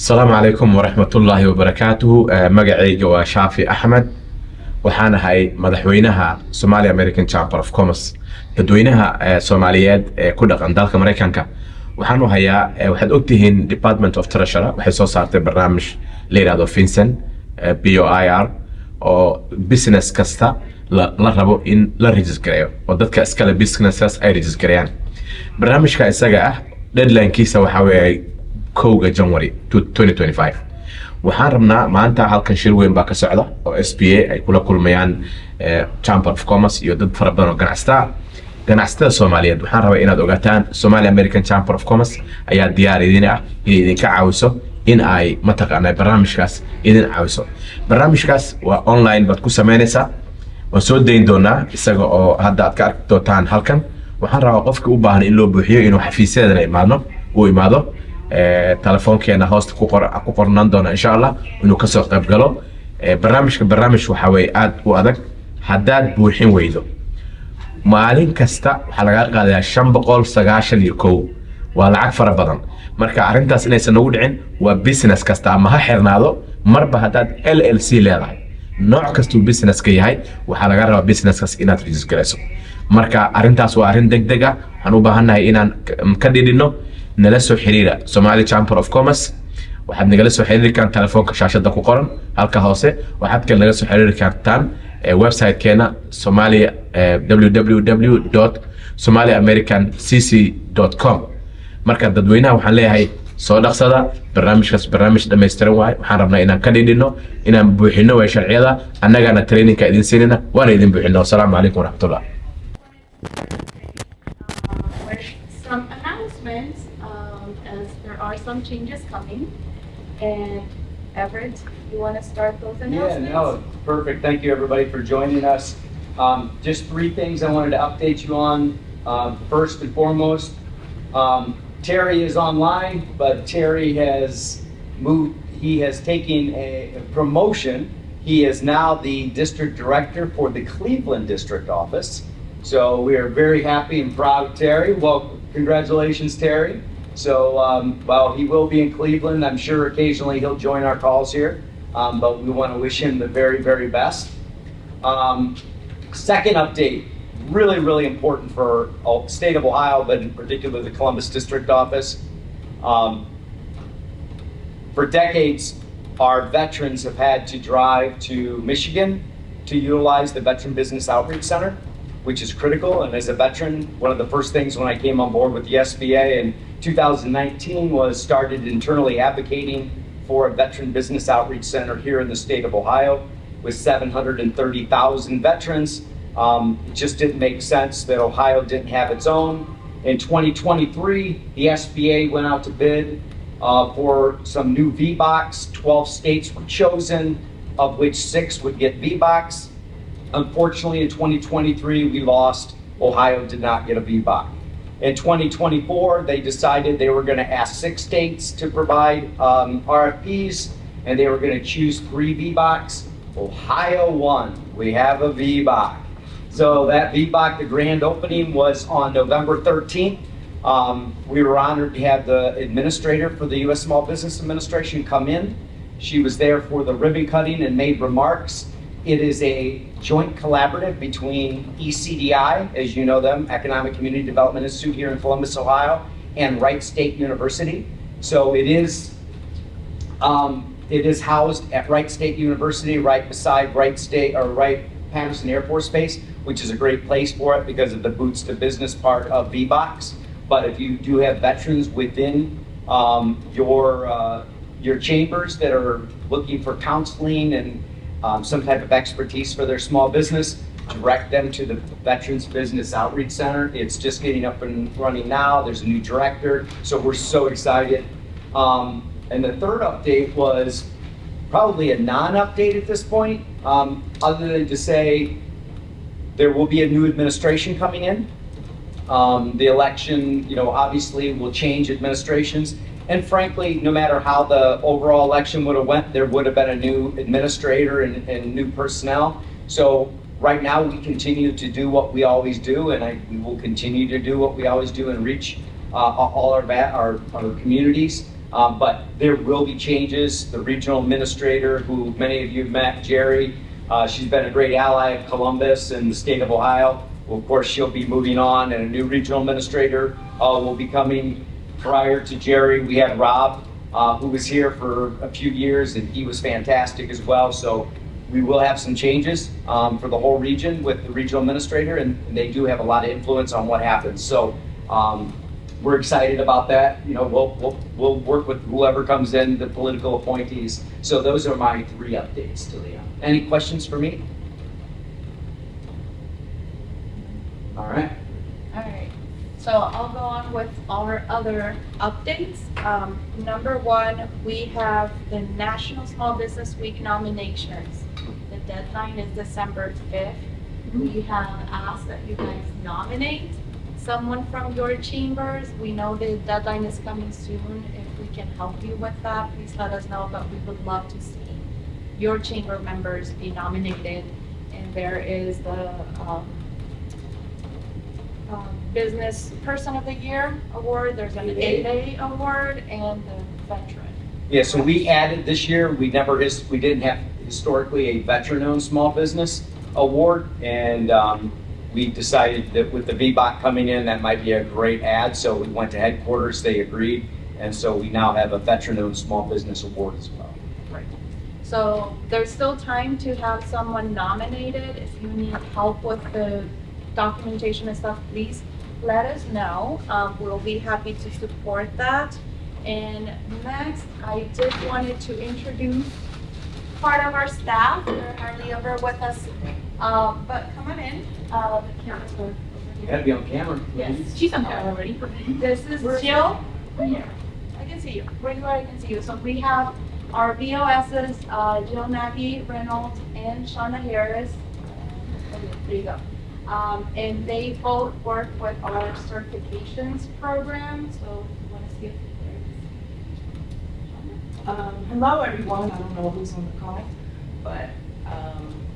السلام عليكم ورحمة الله وبركاته. مقعيق وشافي أحمد وحانا هاي مدحوينها Somali American Chamber of Commerce تدوينها سوماليات كل قندالك أمريكانكا وحانو هيا وحد أكتهين Department of Treasury وحي سو صارت برنامج ليرادو فينسن BOIR أو business كستا لا ربو إن لا ريجستريو ودتك اسكال businesses أي ريجستريان برنامج كايساقة deadline كيسا وحاوي كوغا جانوري 2025 waxaan rabnaa maanta halkan shir weyn baa ka socda oo SPA ay kula kulmayaan Chamber of Commerce iyo dad fara badan oo ganacsatada Soomaaliyeed waxaan rabaa inaad ogaataan Somali American Chamber of Commerce ayaa diyaar idin ah in idinka caawiso in ay mataqaanaa barnaamijkaas idin caawiso barnaamijkaas waa online baad ku sameynaysaa waan soo dayn doonaa isaga oo hadda aad ka arki doontaan halkan waxaan rabaa qofka u baahan in loo buuxiyo inuu xafiisyadana imaado telefoonkeena hoosta ku qornaan doona insha Allah inuu ka soo qayb galo barnaamij waxa way aad u adag hadaad buuxin weydo maalin kasta waxa laga qaadayaa 591 waa lacag fara badan marka arintaas inaysan ugu dhicin waa business kasta ama ha xirnaado marba hadaad LLC leedahay nooc kasta uu business ka yahay waxa laga rabaa businesskaas inaad register garayso marka arintaas waa arin degdeg ah waxaan u baahanahay inaan ka dhidhino nala soo xiriira Somali Chamber of Commerce waxaad nagala soo xiriiri kartaan telefoonka shaashada ku qoran halka hoose waxaad kale naga soo xiriiri kartaan website-keena Somalia www.somaliamericancc.com marka dadweynaha waxaan leeyahay soo dhaqsada barnaamijkaas barnaamij dhameystiran waay waxaan rabnaa inaan ka dhidhino inaan buuxino way sharciyada annagana trainingka idin siinina waana idin buuxino assalaamu calaykum waraxmatullah some announcements as there are some changes coming. And Everett, you want to start those announcements? Yeah, no, perfect. Thank you everybody for joining us. Just three things I wanted to update you on. First and foremost, Terry is online, but Terry has moved, he has taken a promotion. He is now the district director for the Cleveland district office. So we are very happy and proud of Terry. Well, congratulations, Terry. So while he will be in Cleveland, I'm sure occasionally he'll join our calls here, but we want to wish him the very, very best. Second update, really, really important for the state of Ohio, but in particular the Columbus District Office. For decades, our veterans have had to drive to Michigan to utilize the Veteran Business Outreach Center, which is critical. And as a veteran, one of the first things when I came on board with the SBA in 2019 was started internally advocating for a Veteran Business Outreach Center here in the state of Ohio with 730,000 veterans. It just didn't make sense that Ohio didn't have its own. In 2023, the SBA went out to bid for some new VBOCs. 12 states were chosen, of which 6 would get VBOCs. Unfortunately, in 2023, we lost. Ohio did not get a VBOC. In 2024, they decided they were going to ask 6 states to provide RFPs, and they were going to choose 3 VBOCs. Ohio won. We have a VBOC. So that VBOC, the grand opening was on November 13th. We were honored to have the administrator for the U.S. Small Business Administration come in. She was there for the ribbon cutting and made remarks. It is a joint collaborative between ECDI, as you know them, Economic Community Development Institute here in Columbus, Ohio, and Wright State University. So it is housed at Wright State University, right beside Wright Patterson Air Force Base, which is a great place for it because of the boots to business part of VBOCs. But if you do have veterans within your chambers that are looking for counseling and some type of expertise for their small business, direct them to the Veterans Business Outreach Center. It's just getting up and running now. There's a new director, so we're so excited. And the third update was probably a non-update at this point, other than to say there will be a new administration coming in. The election, obviously will change administrations. And frankly, no matter how the overall election would have went, there would have been a new administrator and new personnel. So right now we continue to do what we always do, and we will continue to do what we always do and reach all our communities. But there will be changes. The regional administrator, who many of you met, Jerry, she's been a great ally of Columbus and the state of Ohio. Well, of course, she'll be moving on, and a new regional administrator will be coming. Prior to Jerry, we had Rob, who was here for a few years, and he was fantastic as well. So we will have some changes for the whole region with the regional administrator, and they do have a lot of influence on what happens. So we're excited about that. You know, we'll work with whoever comes in, the political appointees. So those are my 3 updates to Leon. Any questions for me? All right. All right. So I'll go on with our other updates. Number 1, we have the National Small Business Week nominations. The deadline is December 5th. We have asked that you guys nominate someone from your chambers. We know the deadline is coming soon. If we can help you with that, please let us know, but we would love to see your chamber members be nominated. And there is the Business Person of the Year award, there's an 8A award, and the veteran. Yeah, so we added this year, we didn't have historically a veteran-owned small business award, and we decided that with the VBOT coming in, that might be a great add, so we went to headquarters, they agreed, and so we now have a veteran-owned small business award as well. Right. So there's still time to have someone nominated. If you need help with the documentation and stuff, please let us know. We'll be happy to support that. And next, I just wanted to introduce part of our staff. They're hardly ever with us, but come on in. The camera's over You here. gotta be on camera. Yes, she's on camera already. This is Jill. Right here. I can see you. Where you are, I can see you. So we have our VOSs, Jill Nagy, Reynolds, and Shauna Harris. Okay, there you go. And they both work with our certifications program. So you want to see if Hello, everyone. I don't know who's on the call, but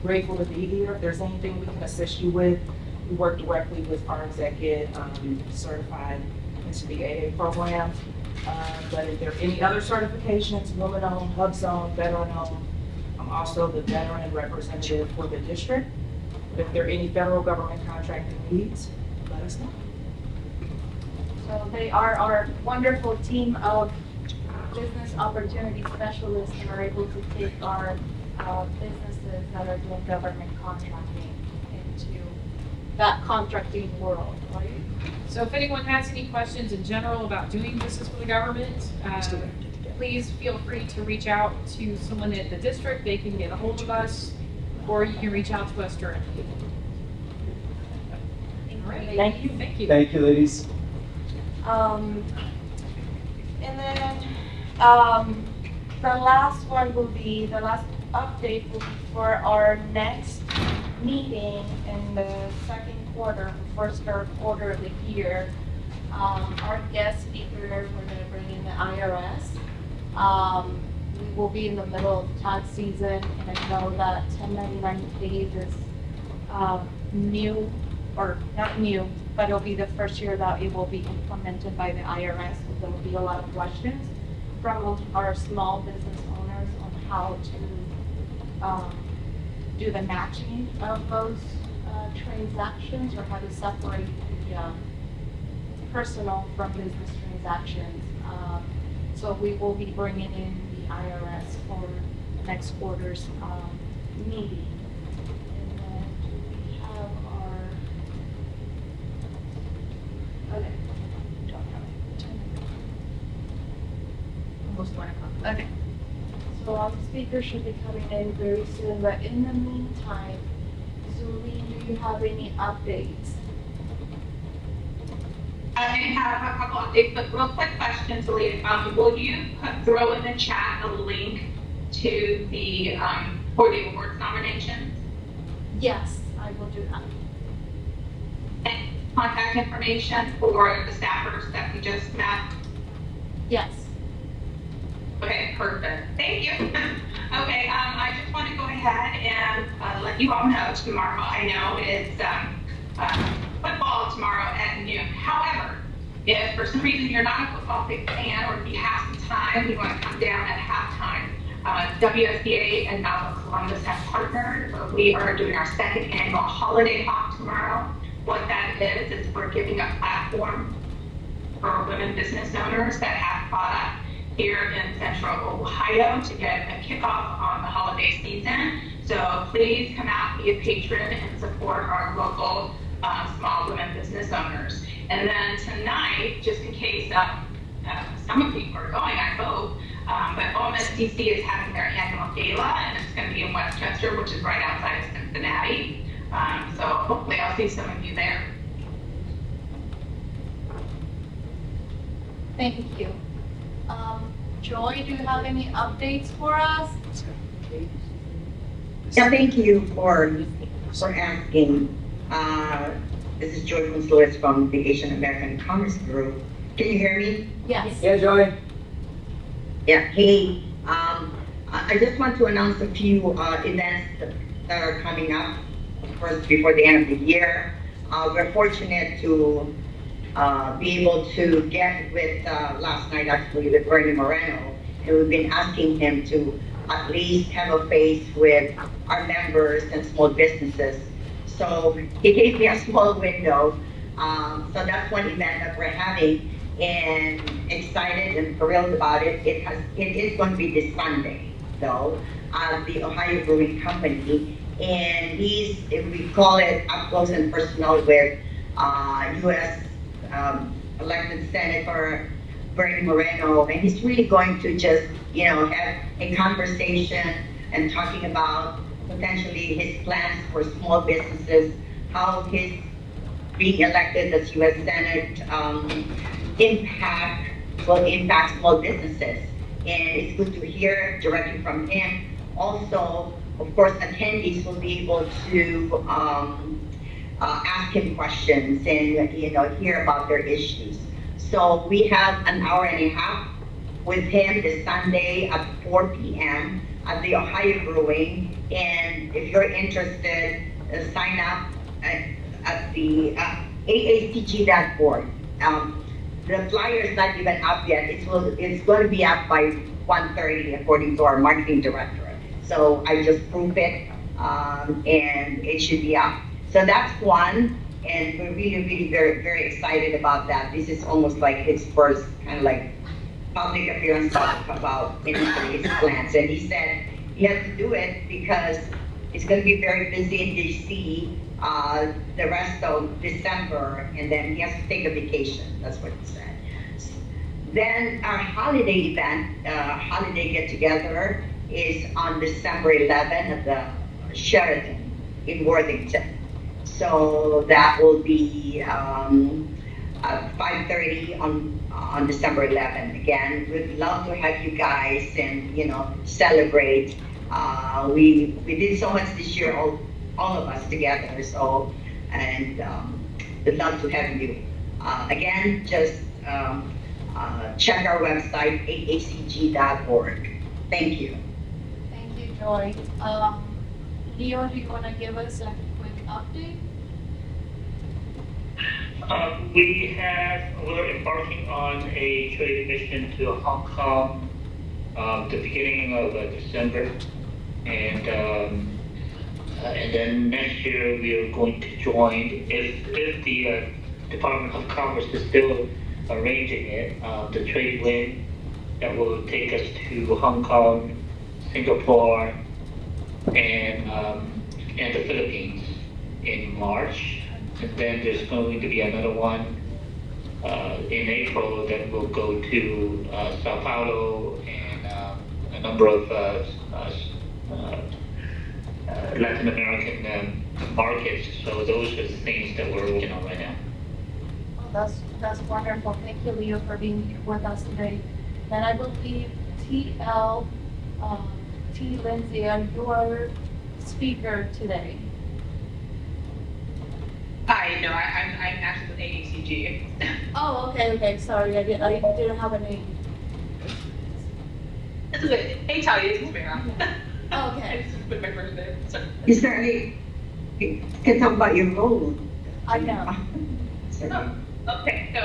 grateful to be here. If there's anything we can assist you with, we work directly with our executive certified into the AA program. But if there are any other certifications, woman-owned, hub-zone, veteran-owned, I'm also the veteran representative for the district. But if there are any federal government contracting needs, let us know. So they are our wonderful team of business opportunity specialists and are able to take our businesses that are doing government contracting into that contracting world, right? So if anyone has any questions in general about doing business with the government, please feel free to reach out to someone at the district. They can get a hold of us, or you can reach out to us directly. All right. Thank you. Thank you. Thank you, ladies. And then the last one will be, the last update will be for our next meeting in the second quarter, first quarter of the year. Our guest speaker, we're going to bring in the IRS. We will be in the middle of tax season, and I know that 1099 days is new, or not new, but it'll be the first year that it will be implemented by the IRS. So there will be a lot of questions from our small business owners on how to do the matching of those transactions, or how to separate the personal from business transactions. So we will be bringing in the IRS for next quarter's meeting. And then we have our, okay. Don't have it. Almost 1 o'clock. Okay. So our speaker should be coming in very soon, but in the meantime, Julie, do you have any updates? I may have a couple updates, but real quick question to Lee. Will you throw in the chat a link to the for the awards nominations Yes, I will do that. and contact information for the staffers that we just met? Yes. Okay, perfect. Thank you. Okay, I just want to go ahead and let you all know tomorrow. I know it's football tomorrow at noon. However, If for some reason you're not a football fan or if you have some time, you want to come down at halftime, WSBA and Novel Columbus have partnered. We are doing our second annual holiday hop tomorrow. What that is we're giving a platform for women business owners that have product here in Central Ohio to get a kickoff on the holiday season. So please come out, be a patron, and support our local small women business owners. And then tonight, just in case some of you are going, I hope, but OMSDC is having their annual gala, and it's going to be in Westchester, which is right outside of Cincinnati. So hopefully I'll see some of you there. Thank you. Joy, do you have any updates for us? Yeah, thank you for asking. This is Joy Gonzalez from the Asian American Commerce Group. Can you hear me? Yes. Yeah, Joey? Yeah, hey, I just want to announce a few events that are coming up, of course, before the end of the year. We're fortunate to be able to get with, last night actually, with Bernie Moreno, and we've been asking him to at least have a face with our members and small businesses. So he gave me a small window. So that's one event that we're having, and excited and thrilled about it. It is going to be this Sunday, though, at the Ohio Brewing Company, and we call it up close and personal with U.S. Elected Senator Bernie Moreno, and he's really going to just, have a conversation and talking about potentially his plans for small businesses, how his being elected as U.S. Senate will impact small businesses. And it's good to hear directly from him. Also, of course, attendees will be able to ask him questions and hear about their issues. So we have an hour and a half with him this Sunday at 4 p.m. at the Ohio Brewing. And if you're interested, sign up at the aacg.org. The flyer is not even up yet. It's going to be up by 1:30 according to our marketing director. So I just proved it, and it should be up. So that's one, and we're really, really very, very excited about that. This is almost like his first kind of like public appearance about his plans. And he said he has to do it because it's going to be very busy in DC the rest of December, and then he has to take a vacation. That's what he said. Then our holiday event, holiday get-together, is on December 11th at the Sheraton in Worthington. So that will be at 5:30 on December 11th. Again, we'd love to have you guys and celebrate. We did so much this year, all of us together. So and we'd love to have you. Again, just check our website aacg.org. Thank you. Thank you, Joy. Leo, do you want to give us a quick update? We're embarking on a trade mission to Hong Kong the beginning of December, and then next year we are going to join, if the Department of Commerce is still arranging it, the trade wing that will take us to Hong Kong, Singapore, and the Philippines in March. And then there's going to be another one in April that will go to Sao Paulo and a number of Latin American markets. So those are the things that we're working on right now. Oh, that's wonderful. Thank you, Leo, for being here with us today. And I believe T. Lindsay, are your speaker today? Hi, no, I'm actually with AACG. Oh, okay. Sorry, I didn't have a name. It's okay. Hey, Talia, it's Mira. Oh, okay. I just put my first name. Sorry. Is there any, can talk about your role? I know. Sorry. Okay, so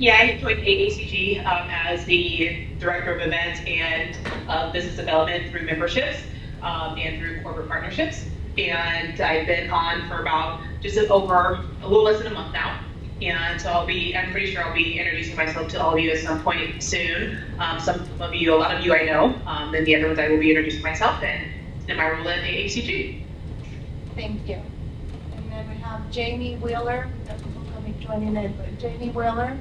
Yeah, I joined AACG as the Director of Events and Business Development through memberships and through corporate partnerships. And I've been on for about just over a little less than a month now. And so I'm pretty sure I'll be introducing myself to all of you at some point soon. Some of you, a lot of you I know, and the other ones I will be introducing myself in my role at AACG. Thank you. And then we have Jamie Wheeler, people coming joining in, but Jamie Wheeler.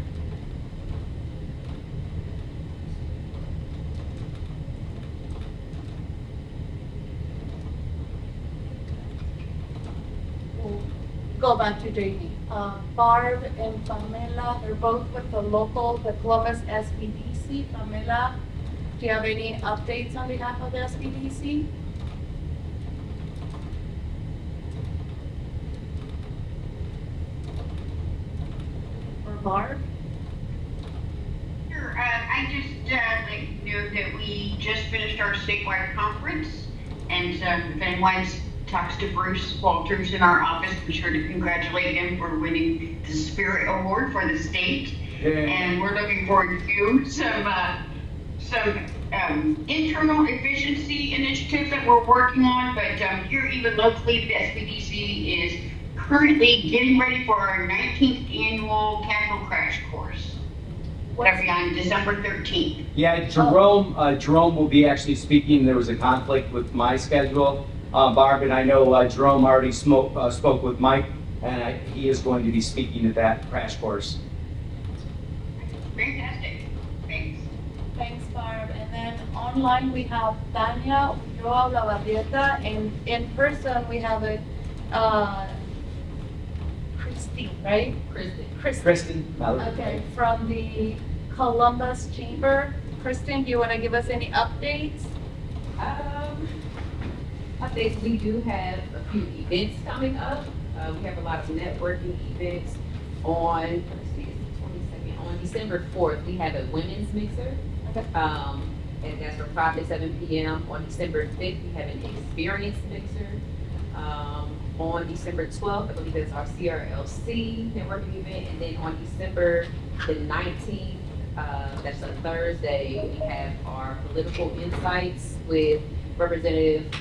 We'll go back to Jamie. Barb and Pamela, they're both with the Columbus SBDC. Pamela, do you have any updates on behalf of the SBDC? Or Barb? Sure. I just like know that we just finished our statewide conference, and if anyone talks to Bruce Walters in our office, be sure to congratulate him for winning the Spirit Award for the state. Yeah. And we're looking forward to some internal efficiency initiatives that we're working on. But here, even locally, the SBDC is currently getting ready for our 19th annual Capital Crash Course. That'll be on December 13th. Yeah, Jerome will be actually speaking. There was a conflict with my schedule, Barb, and I know Jerome already spoke with Mike, and he is going to be speaking at that crash course. Fantastic. Thanks. Thanks, Barb. And then online we have Tanya Ulloa Lavarrieta, and in person we have Christine, right? Kristen. Okay, from the Columbus Chamber. Kristen, do you want to give us any updates? Updates, we do have a few events coming up. We have a lot of networking events on, let's see, it's the 22nd. On December 4th, we have a women's mixer. Okay. And that's from 5 to 7 p.m. On December 5th, we have an experience mixer. On December 12th, I believe that's our CRLC networking event. And then on December the 19th, that's a Thursday, we have our political insights with Representative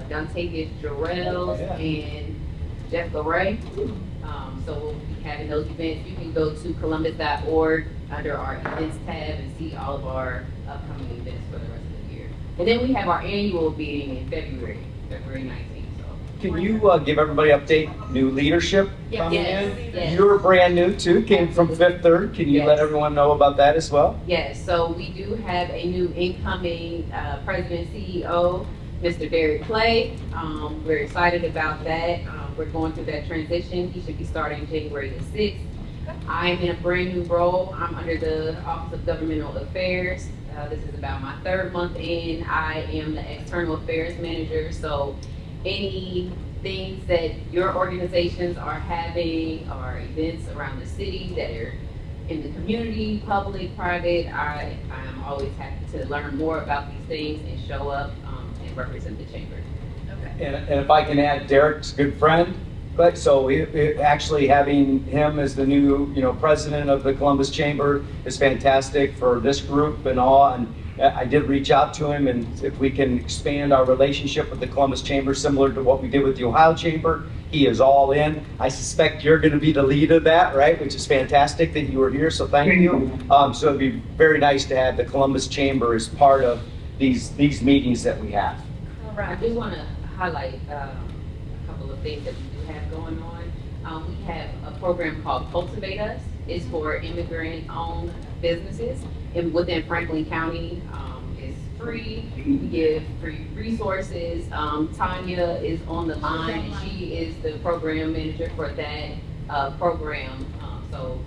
Dontavius Jarrell and Jeff Garay. So we'll be having those events. You can go to columbus.org under our events tab and see all of our upcoming events for the rest of the year. And then we have our annual meeting in February 19th. Can you give everybody an update? New leadership coming Yes. in? Yes. You're brand new too, came from Fifth Third. Can you Yes. let everyone know about that as well? Yes, so we do have a new incoming president CEO, Mr. Derek Clay. We're excited about that. We're going through that transition. He should be starting January the 6th. I'm in a brand new role. I'm under the Office of Governmental Affairs. This is about my 3rd month in. I am the External Affairs Manager, so any things that your organizations are having or events around the city that are in the community, public, private, I am always happy to learn more about these things and show up and represent the chamber. Okay. And if I can add, Derek's a good friend. But so actually having him as the new, president of the Columbus Chamber is fantastic for this group and all. And I did reach out to him, and if we can expand our relationship with the Columbus Chamber, similar to what we did with the Ohio Chamber, he is all in. I suspect you're going to be the lead of that, right? Which is fantastic that you were here, so thank you. So it'd be very nice to have the Columbus Chamber as part of these meetings that we have. I do want to highlight a couple of things that we do have going on. We have a program called Cultivate Us. It's for immigrant-owned businesses. And within Franklin County, it's free. We give free resources. Tanya is on the line, and she is the program manager for that program. So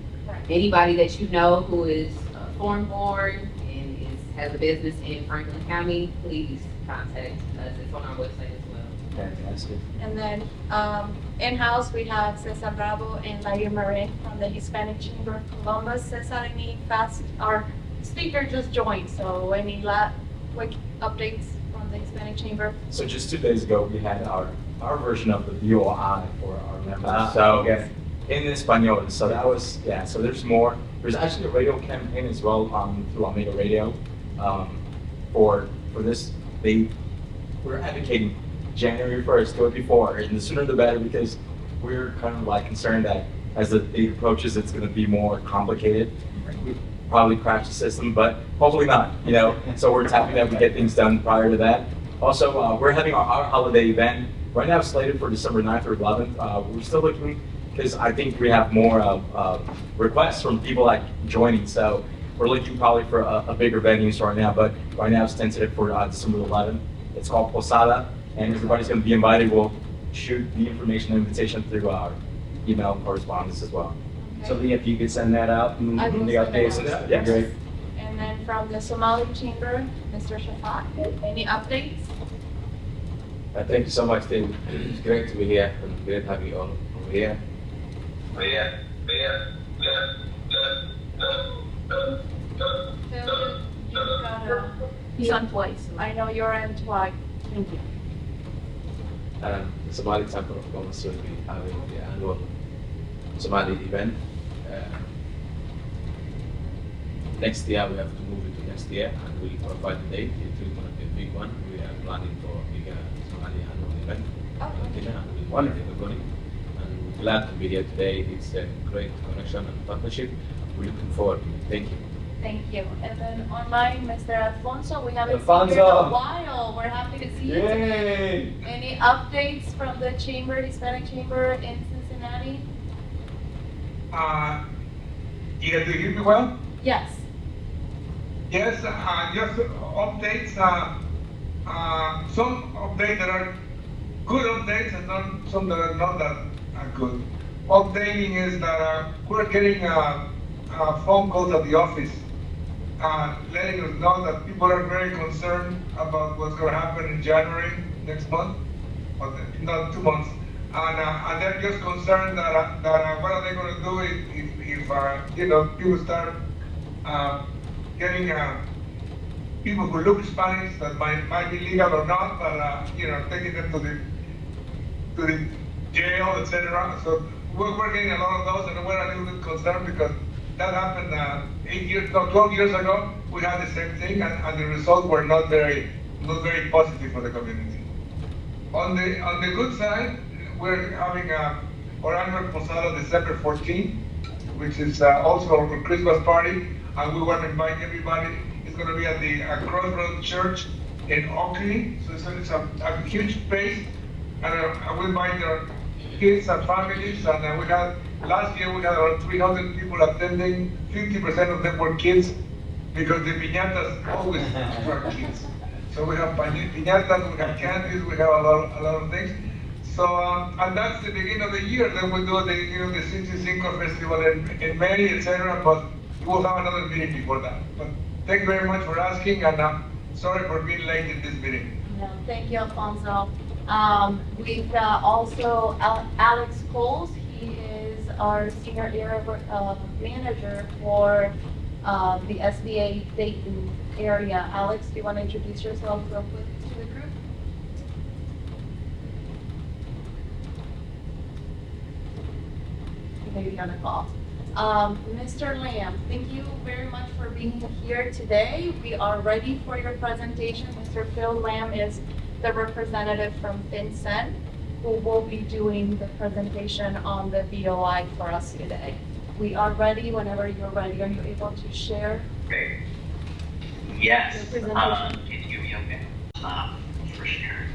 anybody that you know who is foreign-born and has a business in Franklin County, please contact us. It's on our website as well. Fantastic. And then in-house, we have Cesar Bravo and Lair Marin from the Hispanic Chamber of Columbus. Cesar, our speaker just joined, so any quick updates from the Hispanic Chamber? So just 2 days ago, we had our version of the VOI for our members. So in Espanol, so that was, so there's more. There's actually a radio campaign as well through Omega Radio for this. We're advocating January 1st, do it before, and the sooner the better, because we're kind of like concerned that as the date approaches, it's going to be more complicated. We probably crash the system, but hopefully not, you know. So we're happy that we get things done prior to that. Also, we're having our holiday event right now slated for December 9th or 11th. We're still looking, because I think we have more requests from people like joining. So we're looking probably for a bigger venue right now, but right now it's tentative for December 11th. It's called Posada, and everybody's going to be invited. We'll shoot the information and invitation through our email correspondence as well. So Lee, if you could send that out and I will the send it updates, out. yeah, great. And then from the Somali Chamber, Mr. Shafak, any updates? Thank you so much, Dave. It's great to be here and great having you all over here. He's on twice. I know you're on twice. Thank you. The Somali Temple of Commerce will be having the annual Somali event. Next year, we have to move it to next year, and we'll provide the date. It will going to be a big one. We are planning for a bigger Somali annual event. And we'll invite everybody. And we're glad to be here today. It's a great connection and partnership. We're looking forward to it. Thank you. Thank you. And then online, Mr. Alfonso, we haven't Alfonso. seen you in a while. We're happy to see you. Yay! Any updates from the chamber, Hispanic Chamber in Cincinnati? You guys do you hear me well? Yes. Yes, just updates. Some updates that are good updates and some that are not that good. Updating is that we're getting phone calls at the office letting us know that people are very concerned about what's going to happen in January next month, or not 2 months. And they're just concerned that what are they going to do if you know, people start getting people who look Spanish that might be legal or not, but you know, taking them to the jail, etc. So we're getting a lot of those, and we're a little bit concerned because that happened 12 years ago. We had the same thing, and the results were not very positive for the community. On the good side, we're having our annual Posada December 14th, which is also a Christmas party, and we want to invite everybody. It's going to be at the Crossroads Church in Oakley, so it's a huge space, and we invite our kids and families, and last year we had around 300 people attending. 50% of them were kids, because the piñatas always attract kids. So we have piñatas, we have candies, we have a lot of things. So, and that's the beginning of the year. Then we do the 65 festival in May, etc. But we'll have another meeting before that. But thank you very much for asking, and sorry for being late in this meeting. No, thank you, Alfonso. We've also Alex Coles. He is our senior area manager for the SBA Dayton area. Alex, do you want to introduce yourself real quick to the group? Maybe on a call. Mr. Lamb, thank you very much for being here today. We are ready for your presentation. Mr. Phil Lamb is the representative from FinCEN, who will be doing the presentation on the BOI for us today. We are ready whenever you're ready. Are you able to share? Okay. Yes. Your presentation? Can you hear me okay? For sharing.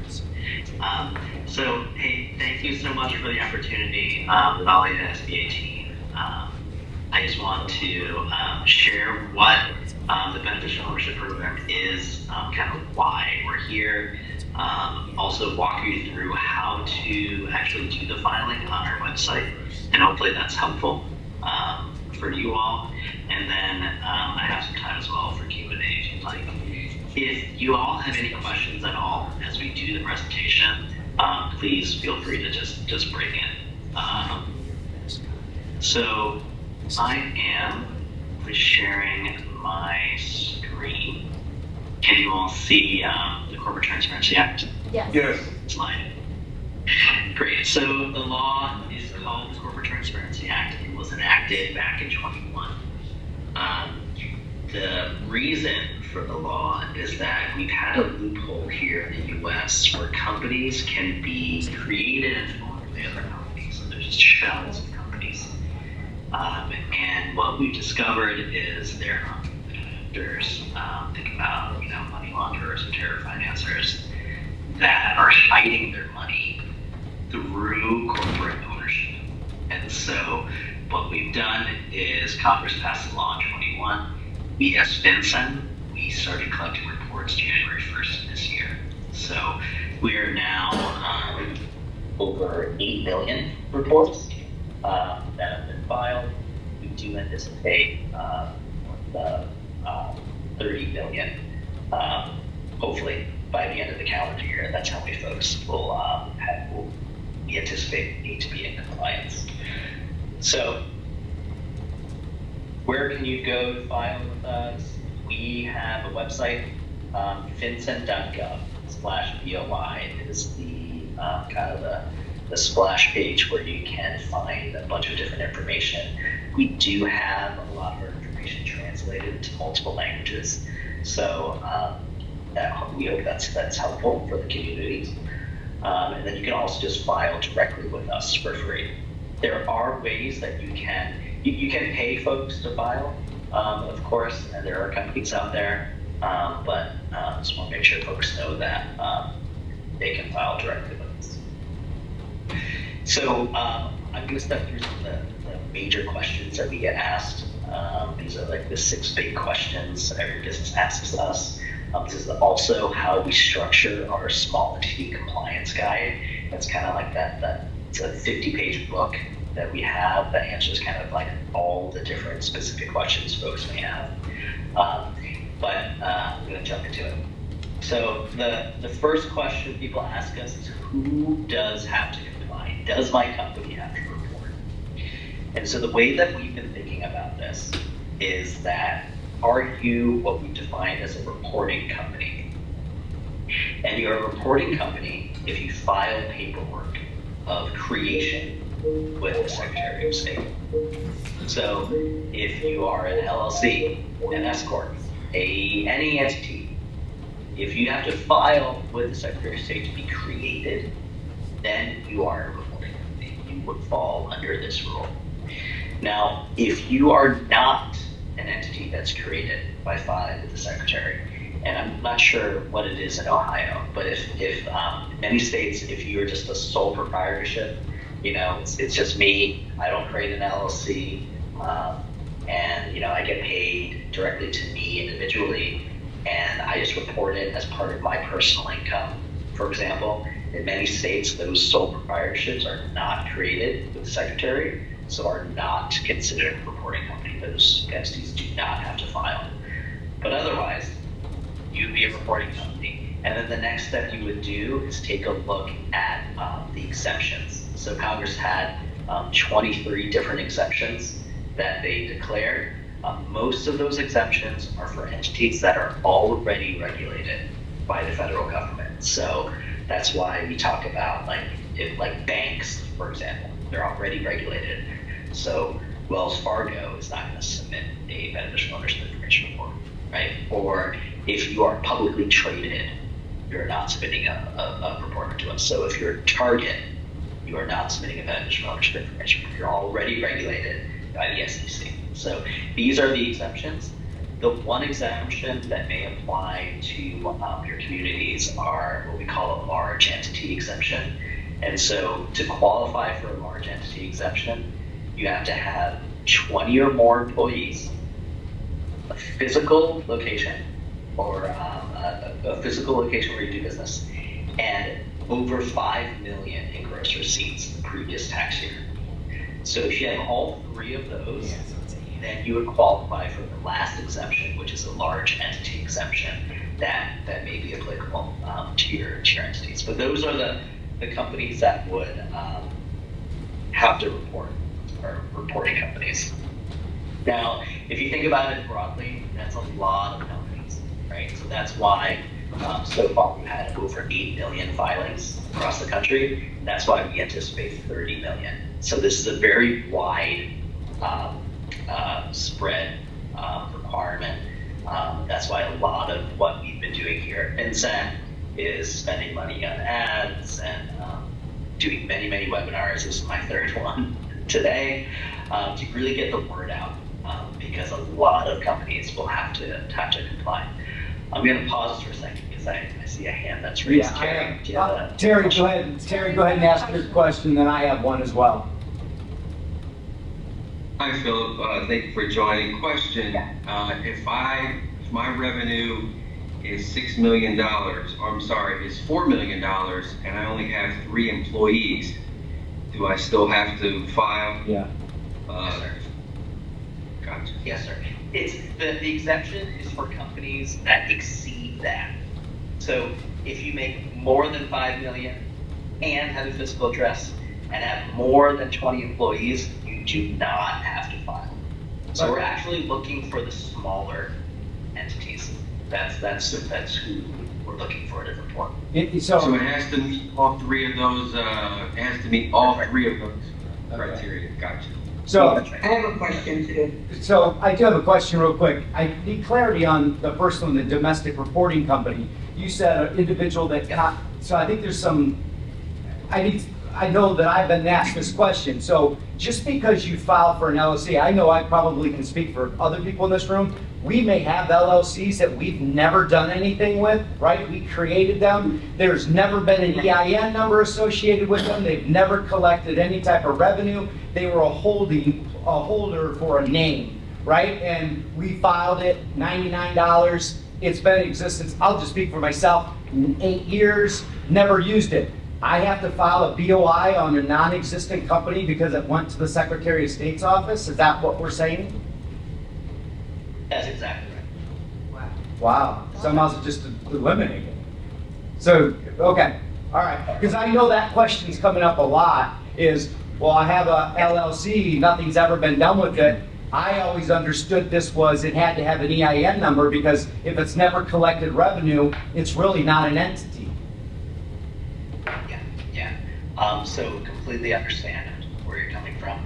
So, hey, thank you so much for the opportunity, the Valley SBA team. I just want to share what the beneficial ownership program is, kind of why we're here. Also walk you through how to actually do the filing on our website, and hopefully that's helpful for you all. And then I have some time as well for Q&A if you'd like. If you all have any questions at all as we do the presentation, please feel free to just bring in. So I am sharing my screen. Can you all see the Corporate Transparency Act? Yes. Slide. Great. So the law is called the Corporate Transparency Act. It was enacted back in 21. The reason for the law is that we've had a loophole here in the US where companies can be created and formed by other companies. So there's shells of companies. And what we've discovered is there are competitors, think about money launderers or terror financiers, that are hiding their money through corporate ownership. And so what we've done is Congress passed the law in 21. We as FinCEN, we started collecting reports January 1st of this year. So we are now over 8 million reports that have been filed. We do anticipate 30 million, hopefully by the end of the calendar year. That's how many folks we anticipate need to be in compliance. So where can you go to file with us? We have a website, fincen.gov/BOI is the kind of the splash page where you can find a bunch of different information. We do have a lot of our information translated to multiple languages, so we hope that's helpful for the communities. And then you can also just file directly with us for free. There are ways that you can pay folks to file, of course, and there are companies out there, but just want to make sure folks know that they can file directly with us. So I'm going to step through some of the major questions that we get asked. These are like the 6 big questions every business asks us. This is also how we structure our small entity compliance guide. It's kind of like that it's a 50-page book that we have that answers kind of like all the different specific questions folks may have. I'm going to jump into it. So the first question people ask us is, who does have to comply? Does my company have to report? And so the way that we've been thinking about this is that, are you what we define as a reporting company? And you're a reporting company if you file paperwork of creation with the Secretary of State. So if you are an LLC, an S Corp, any entity, if you have to file with the Secretary of State to be created, then you are a reporting company. You would fall under this rule. Now, if you are not an entity that's created by filing with the Secretary, and I'm not sure what it is in Ohio, but if many states, if you're just a sole proprietorship, it's just me, I don't create an LLC, and I get paid directly to me individually, and I just report it as part of my personal income. For example, in many states, those sole proprietorships are not created with the Secretary, so are not considered a reporting company. Those entities do not have to file. But otherwise, you'd be a reporting company. And then the next step you would do is take a look at the exemptions. So Congress had 23 different exemptions that they declared. Most of those exemptions are for entities that are already regulated by the federal government. So that's why we talk about like banks, for example, they're already regulated. So Wells Fargo is not going to submit a beneficial ownership information report, right? Or if you are publicly traded, you're not submitting a report to us. So if you're Target, you are not submitting a beneficial ownership information report. You're already regulated by the SEC. So these are the exemptions. The one exemption that may apply to your communities are what we call a large entity exemption. And so to qualify for a large entity exemption, you have to have 20 or more employees, a physical location, or a physical location where you do business, and over 5 million in gross receipts the previous tax year. So if you have all 3 of those, then you would qualify for the last exemption, which is a large entity exemption that may be applicable to your entities. But those are the companies that would have to report, or reporting companies. Now, if you think about it broadly, that's a lot of companies, right? So that's why so far we've had over 8 million filings across the country. That's why we anticipate 30 million. So this is a very wide spread requirement. That's why a lot of what we've been doing here at FinCEN is spending money on ads and doing many, many webinars. This is my third one today to really get the word out because a lot of companies will have to comply. I'm going to pause for a second because I see a hand that's raised. Yeah, Terry, Terry, go ahead. Terry, go ahead and ask your question, then I have one as well. Hi, Philip. Thank you for joining. Question: if my revenue is $6 million, or I'm sorry, is $4 million, and I only have 3 employees, do I still have to file? Yeah. Yes, sir. Gotcha. Yes, sir. It's the exemption is for companies that exceed that. So if you make more than 5 million and have a physical address and have more than 20 employees, you do not have to file. So we're actually looking for the smaller entities. That's who we're looking for to report. So it has to meet all 3 of those. It has to meet all 3 of those criteria. Gotcha. So I have a question too. So I do have a question real quick. I need clarity on the first one, the domestic reporting company. You said an individual that cannot, so I think there's some, I know that I've been asked this question. So just because you file for an LLC, I know I probably can speak for other people in this room. We may have LLCs that we've never done anything with, right? We created them. There's never been an EIN number associated with them. They've never collected any type of revenue. They were a holder for a name, right? And we filed it, $99. It's been in existence, I'll just speak for myself, 8 years, never used it. I have to file a BOI on a non-existent company because it went to the Secretary of State's office? Is that what we're saying? That's exactly right. Wow, somehow just eliminate it. So, okay, all right, because I know that question's coming up a lot is, well, I have a LLC, nothing's ever been done with it. I always understood this was, it had to have an EIN number because if it's never collected revenue, it's really not an entity. Yeah. So completely understand where you're coming from.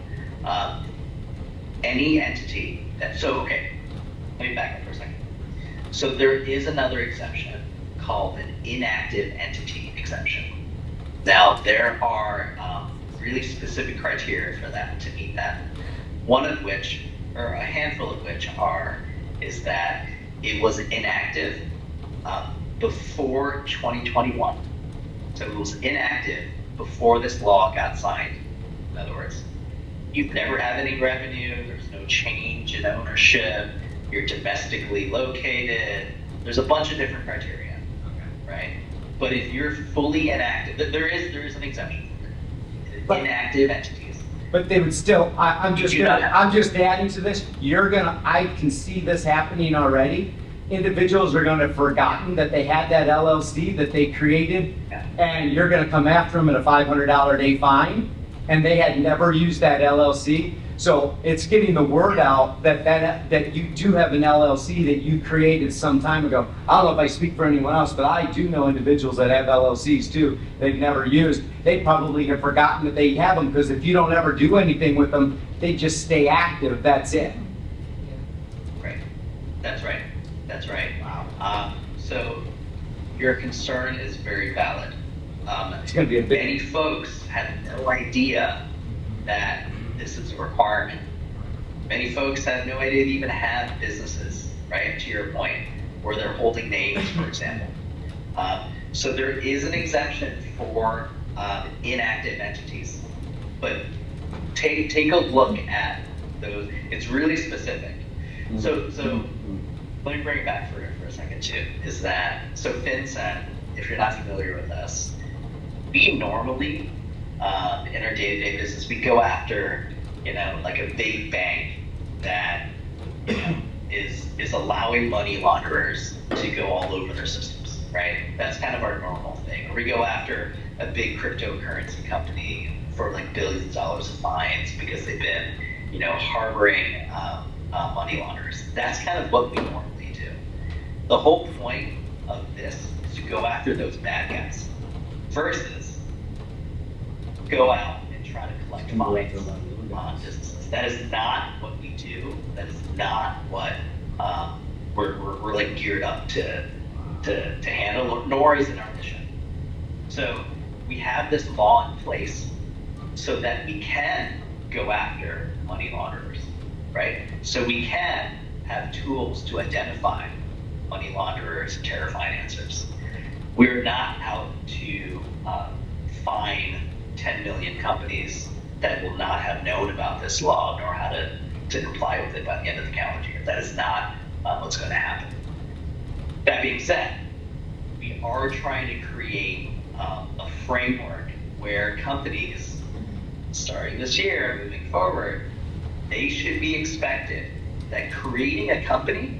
Any entity that, so okay, let me back up for a second. So there is another exception called an inactive entity exception. Now there are really specific criteria for that to meet that. One of which, or a handful of which is that it was inactive before 2021. So it was inactive before this law got signed. In other words, you've never had any revenue, there's no change in ownership, you're domestically located, there's a bunch of different criteria, right? But if you're fully inactive, there is an exception for inactive entities. But they would still, I'm just adding to this, I can see this happening already. Individuals are gonna have forgotten that they had that LLC that they created, and you're gonna come after them at a $500 a day fine, and they had never used that LLC. So it's getting the word out that you do have an LLC that you created some time ago. I don't know if I speak for anyone else, but I do know individuals that have LLCs too, they've never used. They probably have forgotten that they have them, because if you don't ever do anything with them, they just stay active, that's it. Right, that's right, that's right. Wow. So your concern is very valid. It's gonna be many folks have no idea that this is a requirement. Many folks have no idea to even have businesses, right? To your point, where they're holding names, for example. So there is an exemption for inactive entities, but take a look at those. It's really specific. So let me bring it back for a second too. Is that so? FinCEN, if you're not familiar with us, we normally in our day-to-day business, we go after, like a big bank that, is allowing money launderers to go all over their systems, right? That's kind of our normal thing. Or we go after a big cryptocurrency company for like billions of dollars of fines because they've been, harboring money launderers. That's kind of what we normally do. The whole point of this is to go after those bad guys versus go out and try to collect fines on businesses. That is not what we do. That is not what we're like geared up to handle, nor is it our mission. So we have this law in place so that we can go after money launderers, right? So we can have tools to identify money launderers and terror financiers. We're not out to fine 10 million companies that will not have known about this law nor how to comply with it by the end of the calendar year. That is not what's going to happen. That being said, we are trying to create a framework where companies, starting this year, moving forward, they should be expected that creating a company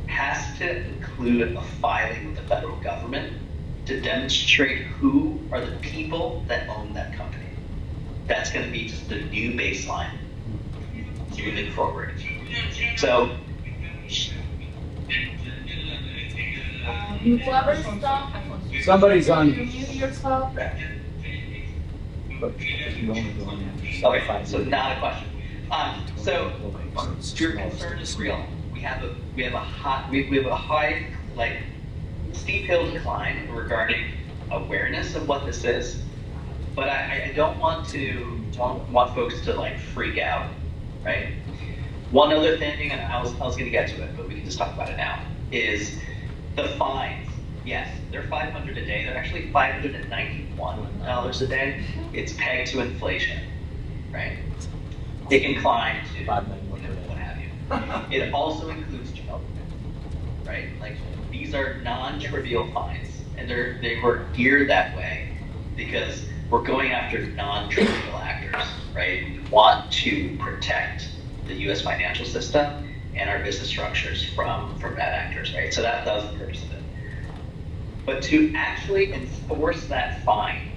has to include a filing with the federal government to demonstrate who are the people that own that company. That's going to be just the new baseline moving forward. So, whoever stop, Somebody's on. you mute yourself. Okay, so not a question. So your concern is real. We have a high like steep hill decline regarding awareness of what this is, but I don't want folks to like freak out, right? One other thing, and I was going to get to it, but we can just talk about it now, is the fines. Yes, they're $500 a day. They're actually $591 a day. It's pegged to inflation, right? It can climb to what have you. It also includes jail, right? Like these are non-trivial fines, and they were geared that way because we're going after non-trivial actors, right? We want to protect the U.S. financial system and our business structures from bad actors, right? So that was the purpose of it. But to actually enforce that fine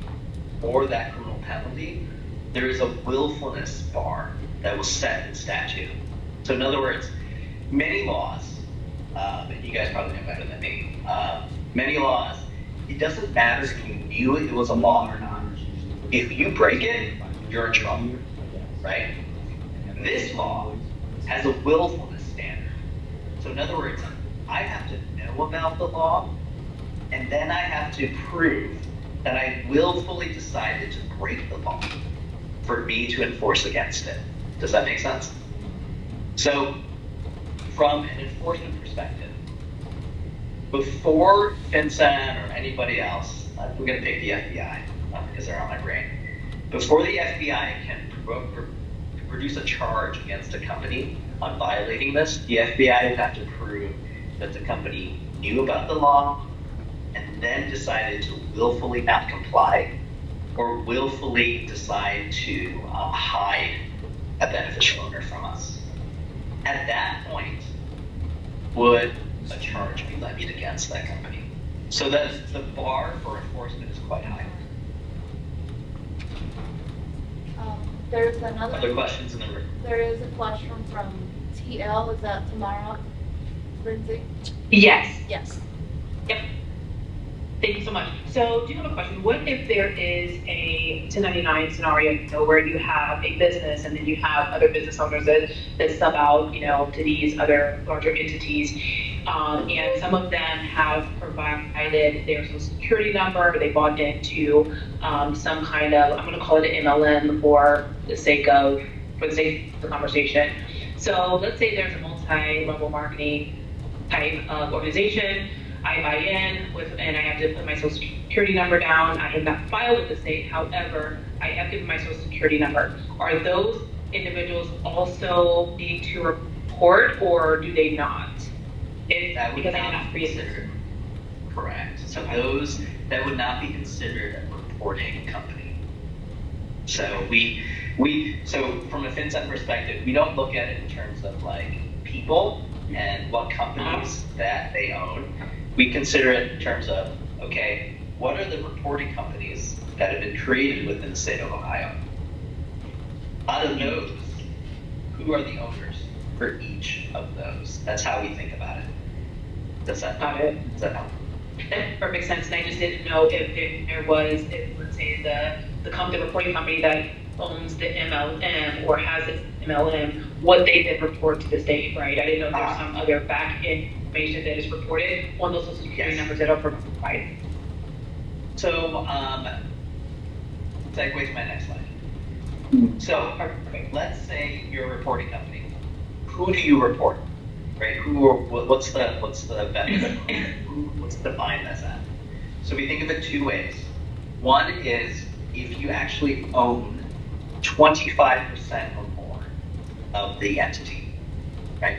or that criminal penalty, there is a willfulness bar that was set in statute. So in other words, many laws, and you guys probably know better than me, many laws, it doesn't matter if you knew it was a law or not. If you break it, you're in trouble, right? This law has a willfulness standard. So in other words, I have to know about the law, and then I have to prove that I willfully decided to break the law for me to enforce against it. Does that make sense? So, from an enforcement perspective, before FinCEN or anybody else, we're going to pick the FBI because they're on my brain. Before the FBI can produce a charge against a company on violating this, the FBI would have to prove that the company knew about the law and then decided to willfully not comply or willfully decide to hide a beneficial owner from us. At that point, would a charge be levied against that company? So that the bar for enforcement is quite high. There's another. Other questions in the room? There is a question from TL. Is that Tamara? Lindsay? Yes. Yes. Yep. Thank you so much. So do you have a question? What if there is a 1099 scenario where you have a business and then you have other business owners that sub out, to these other larger entities, and some of them have provided their social security number, they bought into some kind of, I'm going to call it an MLM for the sake of the conversation. So let's say there's a multi-level marketing type of organization. I buy in and I have to put my social security number down. I have not filed with the state. However, I have given my social security number. Are those individuals also need to report, or do they not? Because I have not created. Correct. So those that would not be considered a reporting company. So so from a FinCEN perspective, we don't look at it in terms of like people and what companies that they own. We consider it in terms of, okay, what are the reporting companies that have been created within the state of Ohio? Out of those, who are the owners for each of those? That's how we think about it. Does that help? Does that help? That makes sense. And I just didn't know if there was, let's say the reporting company that owns the MLM or has its MLM, what they then report to the state, right? I didn't know if there's some other back information that is reported on those social security numbers that are provided. So, segue to my next slide. So, let's say you're a reporting company. Who do you report? Right? What's the benefit? What's defined as that? So we think of it two ways. One is if you actually own 25% or more of the entity, right?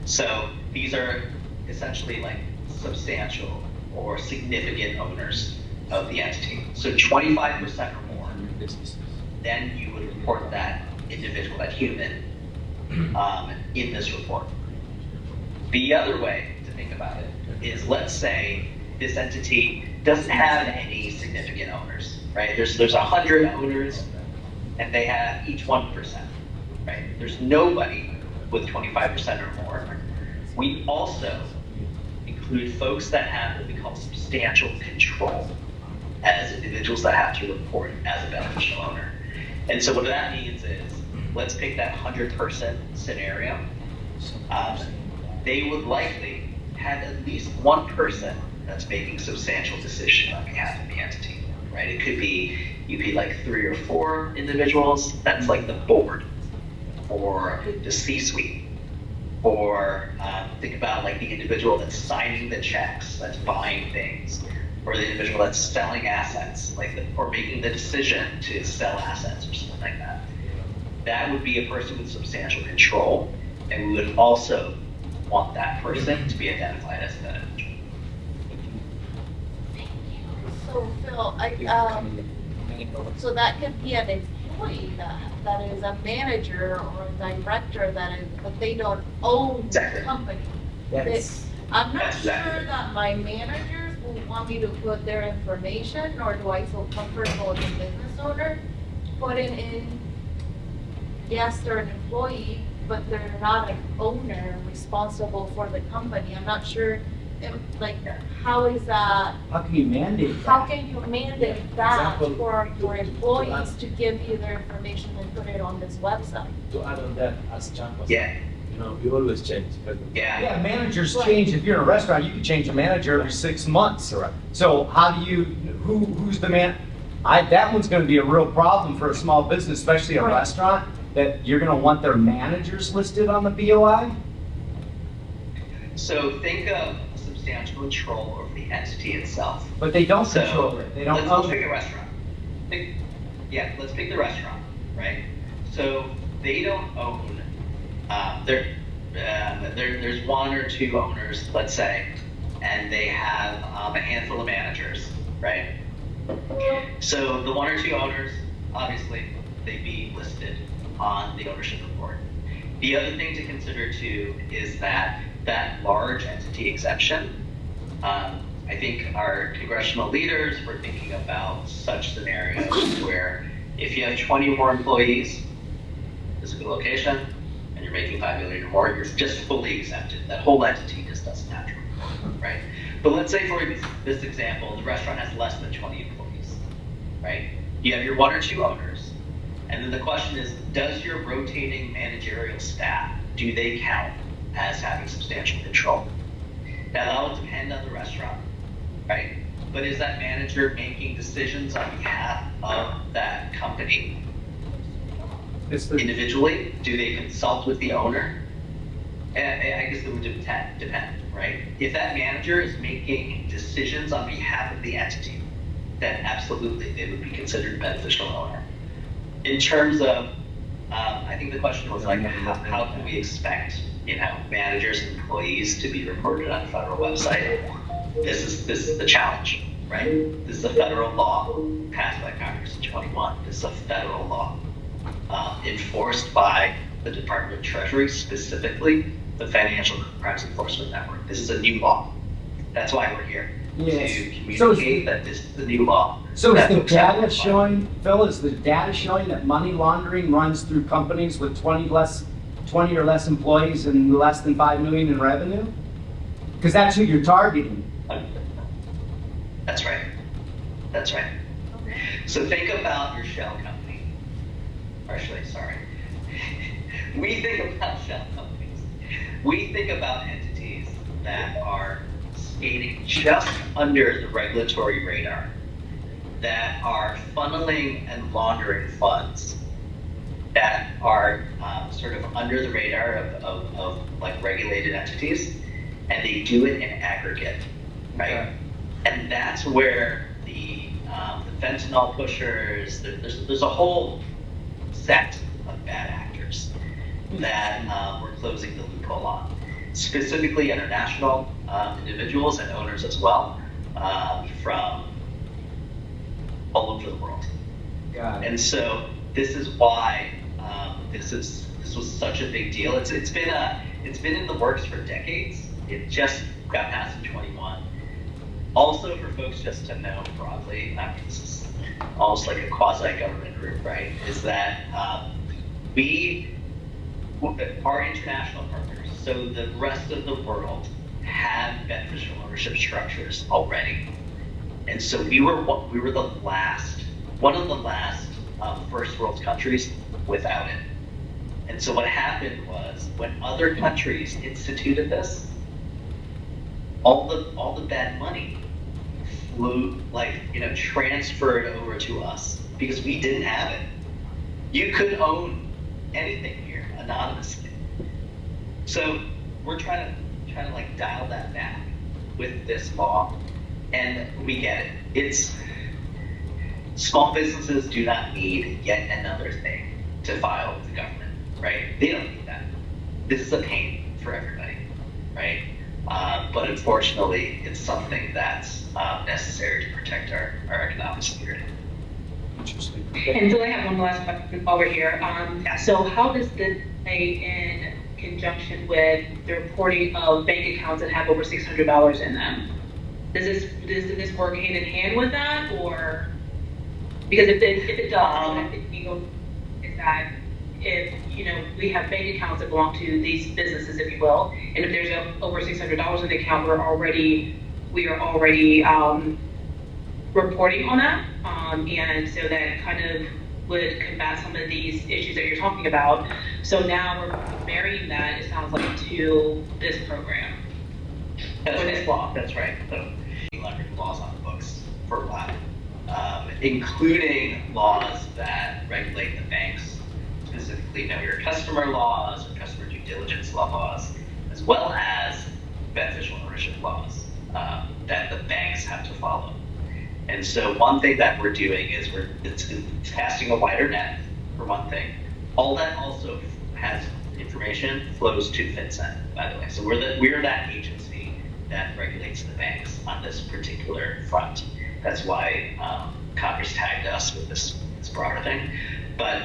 So these are essentially like substantial or significant owners of the entity. So 25% or more, then you would report that individual, that human, in this report. The other way to think about it is, let's say this entity doesn't have any significant owners, right? There's 100 owners and they have each 1%, right? There's nobody with 25% or more. We also include folks that have what we call substantial control as individuals that have to report as a beneficial owner. And so what that means is, let's pick that 100-person scenario. They would likely have at least one person that's making substantial decision on behalf of the entity, right? It could be, you'd be like 3 or 4 individuals, that's like the board, or the C-suite, or think about like the individual that's signing the checks, that's buying things, or the individual that's selling assets, or making the decision to sell assets or something like that. That would be a person with substantial control, and we would also want that person to be identified as an individual. So Phil, so that could be an employee that is a manager or a director but they don't own the company. I'm not sure that my managers will want me to put their information, nor do I feel comfortable as a business owner putting in, yes, they're an employee, but they're not an owner responsible for the company. I'm not sure, how is that? How can you mandate that? How can you mandate that Example, for your employees to give you their information and put it on this website? To add on that, as John was saying, we always change. Yeah, managers change. If you're in a restaurant, you can change a manager every 6 months. Right. So how do you, who's the man? That one's gonna be a real problem for a small business, especially a restaurant, that you're gonna want their managers listed on the BOI? So think of substantial control over the entity itself. But they don't control it. They don't let's pick a restaurant. Let's pick the restaurant, right? So they don't own, there's 1 or 2 owners, let's say, and they have a handful of managers, right? So the 1 or 2 owners, obviously, they'd be listed on the ownership report. The other thing to consider too is that large entity exception. I think our congressional leaders were thinking about such scenarios where if you have 20 or more employees, physical location, and you're making $5 million or more, you're just fully exempted. That whole entity just doesn't have to report, right? But let's say for this example, the restaurant has less than 20 employees, right? You have your 1 or 2 owners, and then the question is, does your rotating managerial staff, do they count as having substantial control? Now that will depend on the restaurant, right? But is that manager making decisions on behalf of that company individually? Do they consult with the owner? I guess it would depend, right? If that manager is making decisions on behalf of the entity, then absolutely they would be considered a beneficial owner. In terms of, I think the question was like, how can we expect, managers and employees to be reported on a federal website? This is the challenge, right? This is a federal law passed by Congress in 21. This is a federal law enforced by the Department of Treasury, specifically the Financial Crimes Enforcement Network. This is a new law. That's why we're here, to communicate that this is the new law. So is the data showing, Phil, that money laundering runs through companies with 20 or less employees and less than 5 million in revenue? Because that's who you're targeting. That's right. So think about your shell company, partially, sorry. We think about shell companies. We think about entities that are skating just under the regulatory radar, that are funneling and laundering funds, that are sort of under the radar of like regulated entities, and they do it in aggregate, right? And that's where the fentanyl pushers, there's a whole set of bad actors that we're closing the loophole on. Specifically international individuals and owners as well, from all over the world. And so this is why this was such a big deal. It's been in the works for decades. It just got passed in 21. Also, for folks just to know broadly, this is almost like a quasi-government group, right? Is that our international partners, so the rest of the world, have beneficial ownership structures already, and so we were the last, one of the last first world countries without it. And so what happened was, when other countries instituted this, all the bad money flew, transferred over to us because we didn't have it. You could own anything here anonymously. So we're trying to dial that back with this law, and we get it. It's small businesses do not need yet another thing to file with the government, right? They don't need that. This is a pain for everybody, right? But unfortunately, it's something that's necessary to protect our economic security. Interesting. And so I have one last question over here. So how does this play in conjunction with the reporting of bank accounts that have over $600 in them? Does this work hand in hand with that, or because if it does, is that if we have bank accounts that belong to these businesses, if you will, and if there's over $600 in the account, we are already reporting on that, and so that kind of would combat some of these issues that you're talking about. So now we're marrying that, it sounds like, to this program. This law. That's right. So, laws on the books for a while, including laws that regulate the banks, specifically know your customer laws or customer due diligence laws, as well as beneficial ownership laws that the banks have to follow. And so one thing that we're doing is it's casting a wider net, for one thing. All that also has information flows to FinCEN, by the way. So we're that agency that regulates the banks on this particular front. That's why Congress tagged us with this broader thing. But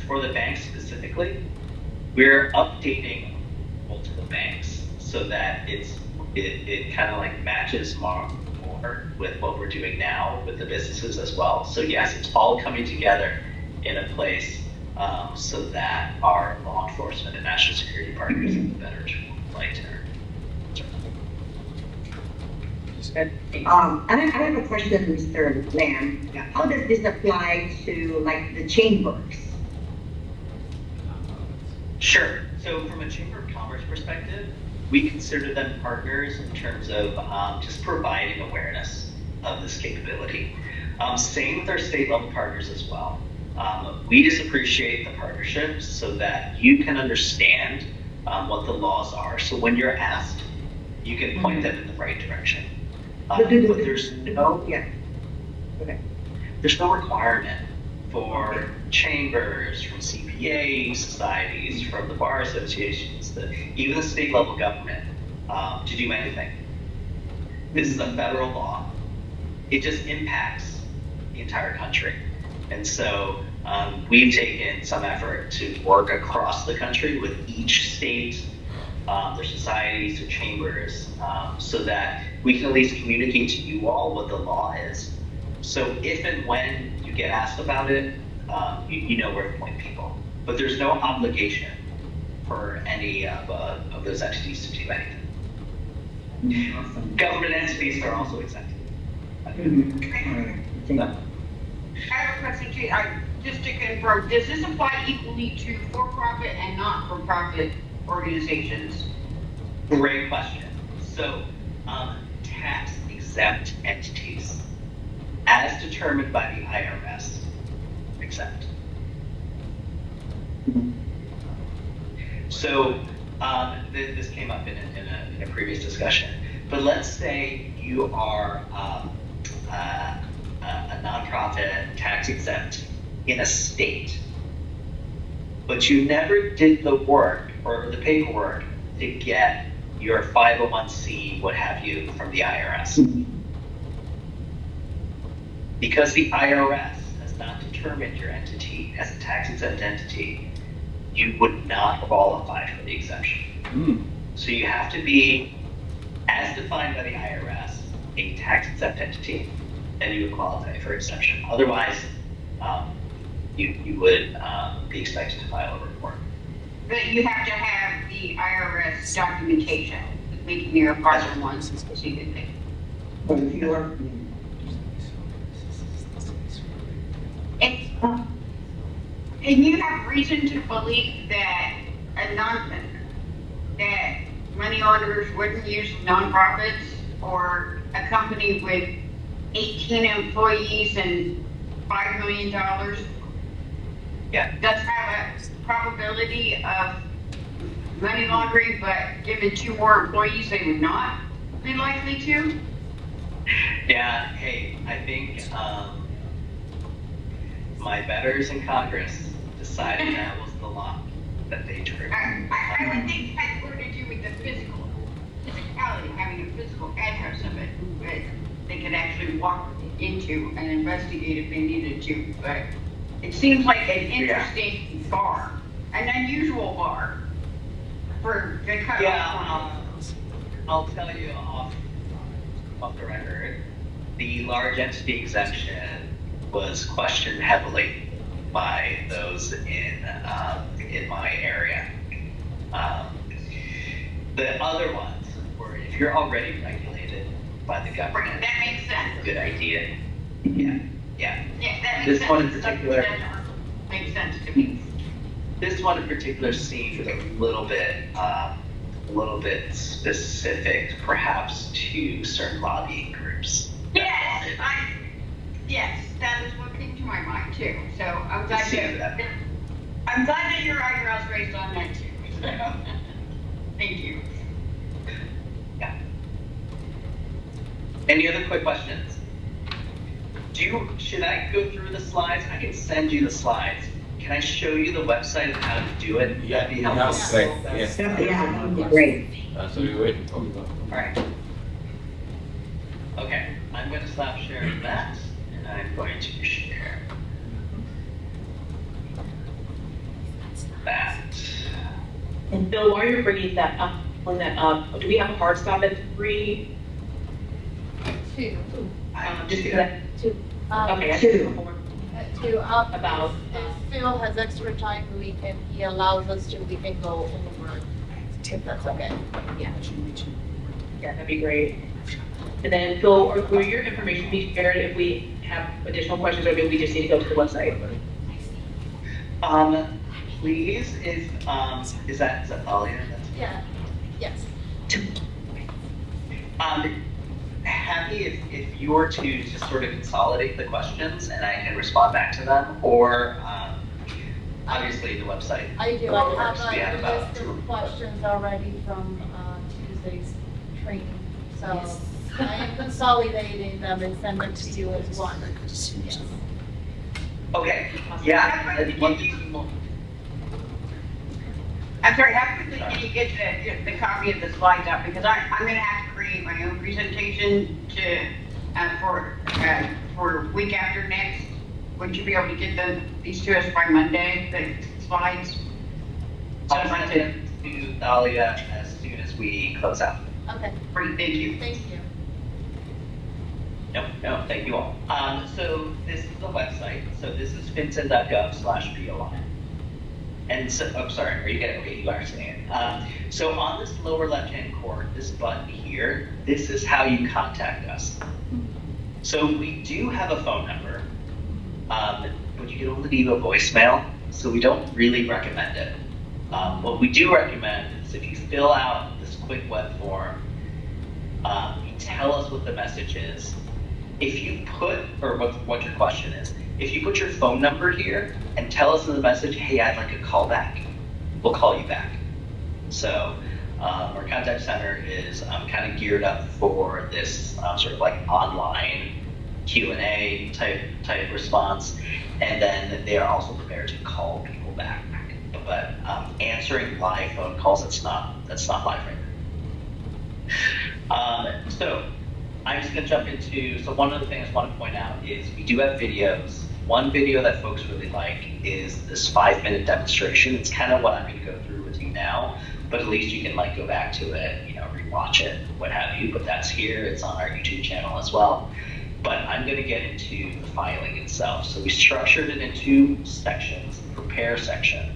for the banks specifically, we're updating multiple banks so that it kind of like matches more with what we're doing now with the businesses as well. So yes, it's all coming together in a place so that our law enforcement and national security partners have a better light. I have a question, Mr. Lamb. How does this apply to the chambers? Sure. So from a Chamber of Commerce perspective, we consider them partners in terms of just providing awareness of this capability. Same with our state level partners as well. We just appreciate the partnerships so that you can understand what the laws are. So when you're asked, you can point them in the right direction. But there's no requirement for chambers, from CPA societies, from the bar associations, even the state level government to do anything. This is a federal law. It just impacts the entire country. And so we've taken some effort to work across the country with each state, their societies, their chambers, so that we can at least communicate to you all what the law is. So if and when you get asked about it, you know where to point people. But there's no obligation for any of those entities to do anything. Awesome. Government entities are also exempted. I have a question, Jay. just to confirm, does this apply equally to for-profit and not-for-profit organizations? Great question. So, tax exempt entities, as determined by the IRS, exempt. So, this came up in a previous discussion. But let's say you are a nonprofit tax exempt in a state, but you never did the work or the paperwork to get your 501c, what have you, from the IRS. Because the IRS has not determined your entity as a tax exempt entity, you would not qualify for the exemption. So you have to be, as defined by the IRS, a tax exempt entity, and you would qualify for exemption. Otherwise, you would be expected to file a report. But you have to have the IRS documentation, making you a part of one specific thing. But if you are, And you have reason to believe that that money launderers wouldn't use nonprofits or a company with 18 employees and $5 million? Yeah. Does have a probability of money laundering, but given 2 more employees, they would not be likely to? Yeah, hey, I think my betters in Congress decided that was the law that they drew. I would think it had more to do with the physicality, having a physical address of it, but they could actually walk into and investigate if they needed to. But it seems like an interesting bar, an unusual bar for the cutoff. Yeah, I'll tell you off the record, the large entity exemption was questioned heavily by those in my area. The other ones were, if you're already regulated by the government, that makes sense. Good idea. Yeah. Yeah, that makes This sense. one in particular. That makes sense to me. This one in particular seemed a little bit specific, perhaps to certain lobbying groups. Yes, that was what came to my mind too. So I'm glad that your eyebrows raised on that too. So, thank you. Yeah. Any other quick questions? Should I go through the slides? I can send you the slides. Can I show you the website of how to do it? Yeah, That'd be helpful. yes. yeah, great. That's what we're waiting for. All right. Okay, I'm going to stop sharing that, and I'm going to share that. And Bill, while you're bringing that up, do we have a hard stop at 3? 2. Just because that, 2. okay, I 2. just more At 2. about, If Phil has extra time, he allows us to, we can go over. If that's okay. yeah, that'd be great. And then Phil, will your information be shared if we have additional questions, or maybe we just need to go to the website? Please, is that Thalia? Yeah, yes. Happy if you were to just sort of consolidate the questions and I can respond back to them, or obviously the website. I do. works. I We have have a about list of questions already from Tuesday's training. So I am consolidating them and send them to you as one. Yes. Okay, yeah. and one thing more. I'm sorry, how quickly can you get the copy of the slides up? Because I'm going to have to create my own presentation for week after next. Would you be able to get these to us by Monday, the slides? I'll send it to Thalia as soon as we close out. Okay. Great, thank you. Thank you. No, thank you all. So this is the website. So this is finton.gov/BOI. And so, oh, sorry, are you getting, okay, you are saying it. So on this lower left-hand corner, this button here, this is how you contact us. So we do have a phone number, but you can only leave a voicemail, so we don't really recommend it. What we do recommend is if you fill out this quick web form, you tell us what the message is. If you put, or what your question is, if you put your phone number here and tell us in the message, hey, I'd like a call back, we'll call you back. So our contact center is kind of geared up for this sort of like online Q&A type response, and then they are also prepared to call people back. But answering live phone calls, that's not live right now. So I'm just gonna jump into, so one of the things I want to point out is we do have videos. One video that folks really like is this 5-minute demonstration. It's kind of what I'm gonna go through with you now, but at least you can like go back to it, you know, rewatch it, what have you, but that's here, it's on our YouTube channel as well. But I'm gonna get into the filing itself. So we structured it in 2 sections, the prepare section,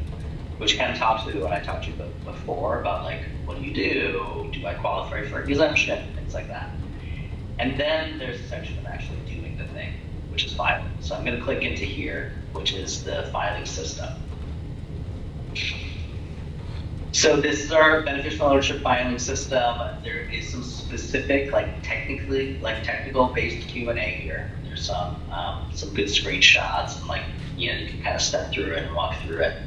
which kind of talks to what I talked to you about before, about like, what do you do? Do I qualify for an exemption? Things like that. And then there's a section of actually doing the thing, which is filing. So I'm gonna click into here, which is the filing system. So this is our beneficial ownership filing system. There is some specific, technical based Q&A here. There's some good screenshots, and like, you know, you can kind of step through it and walk through it.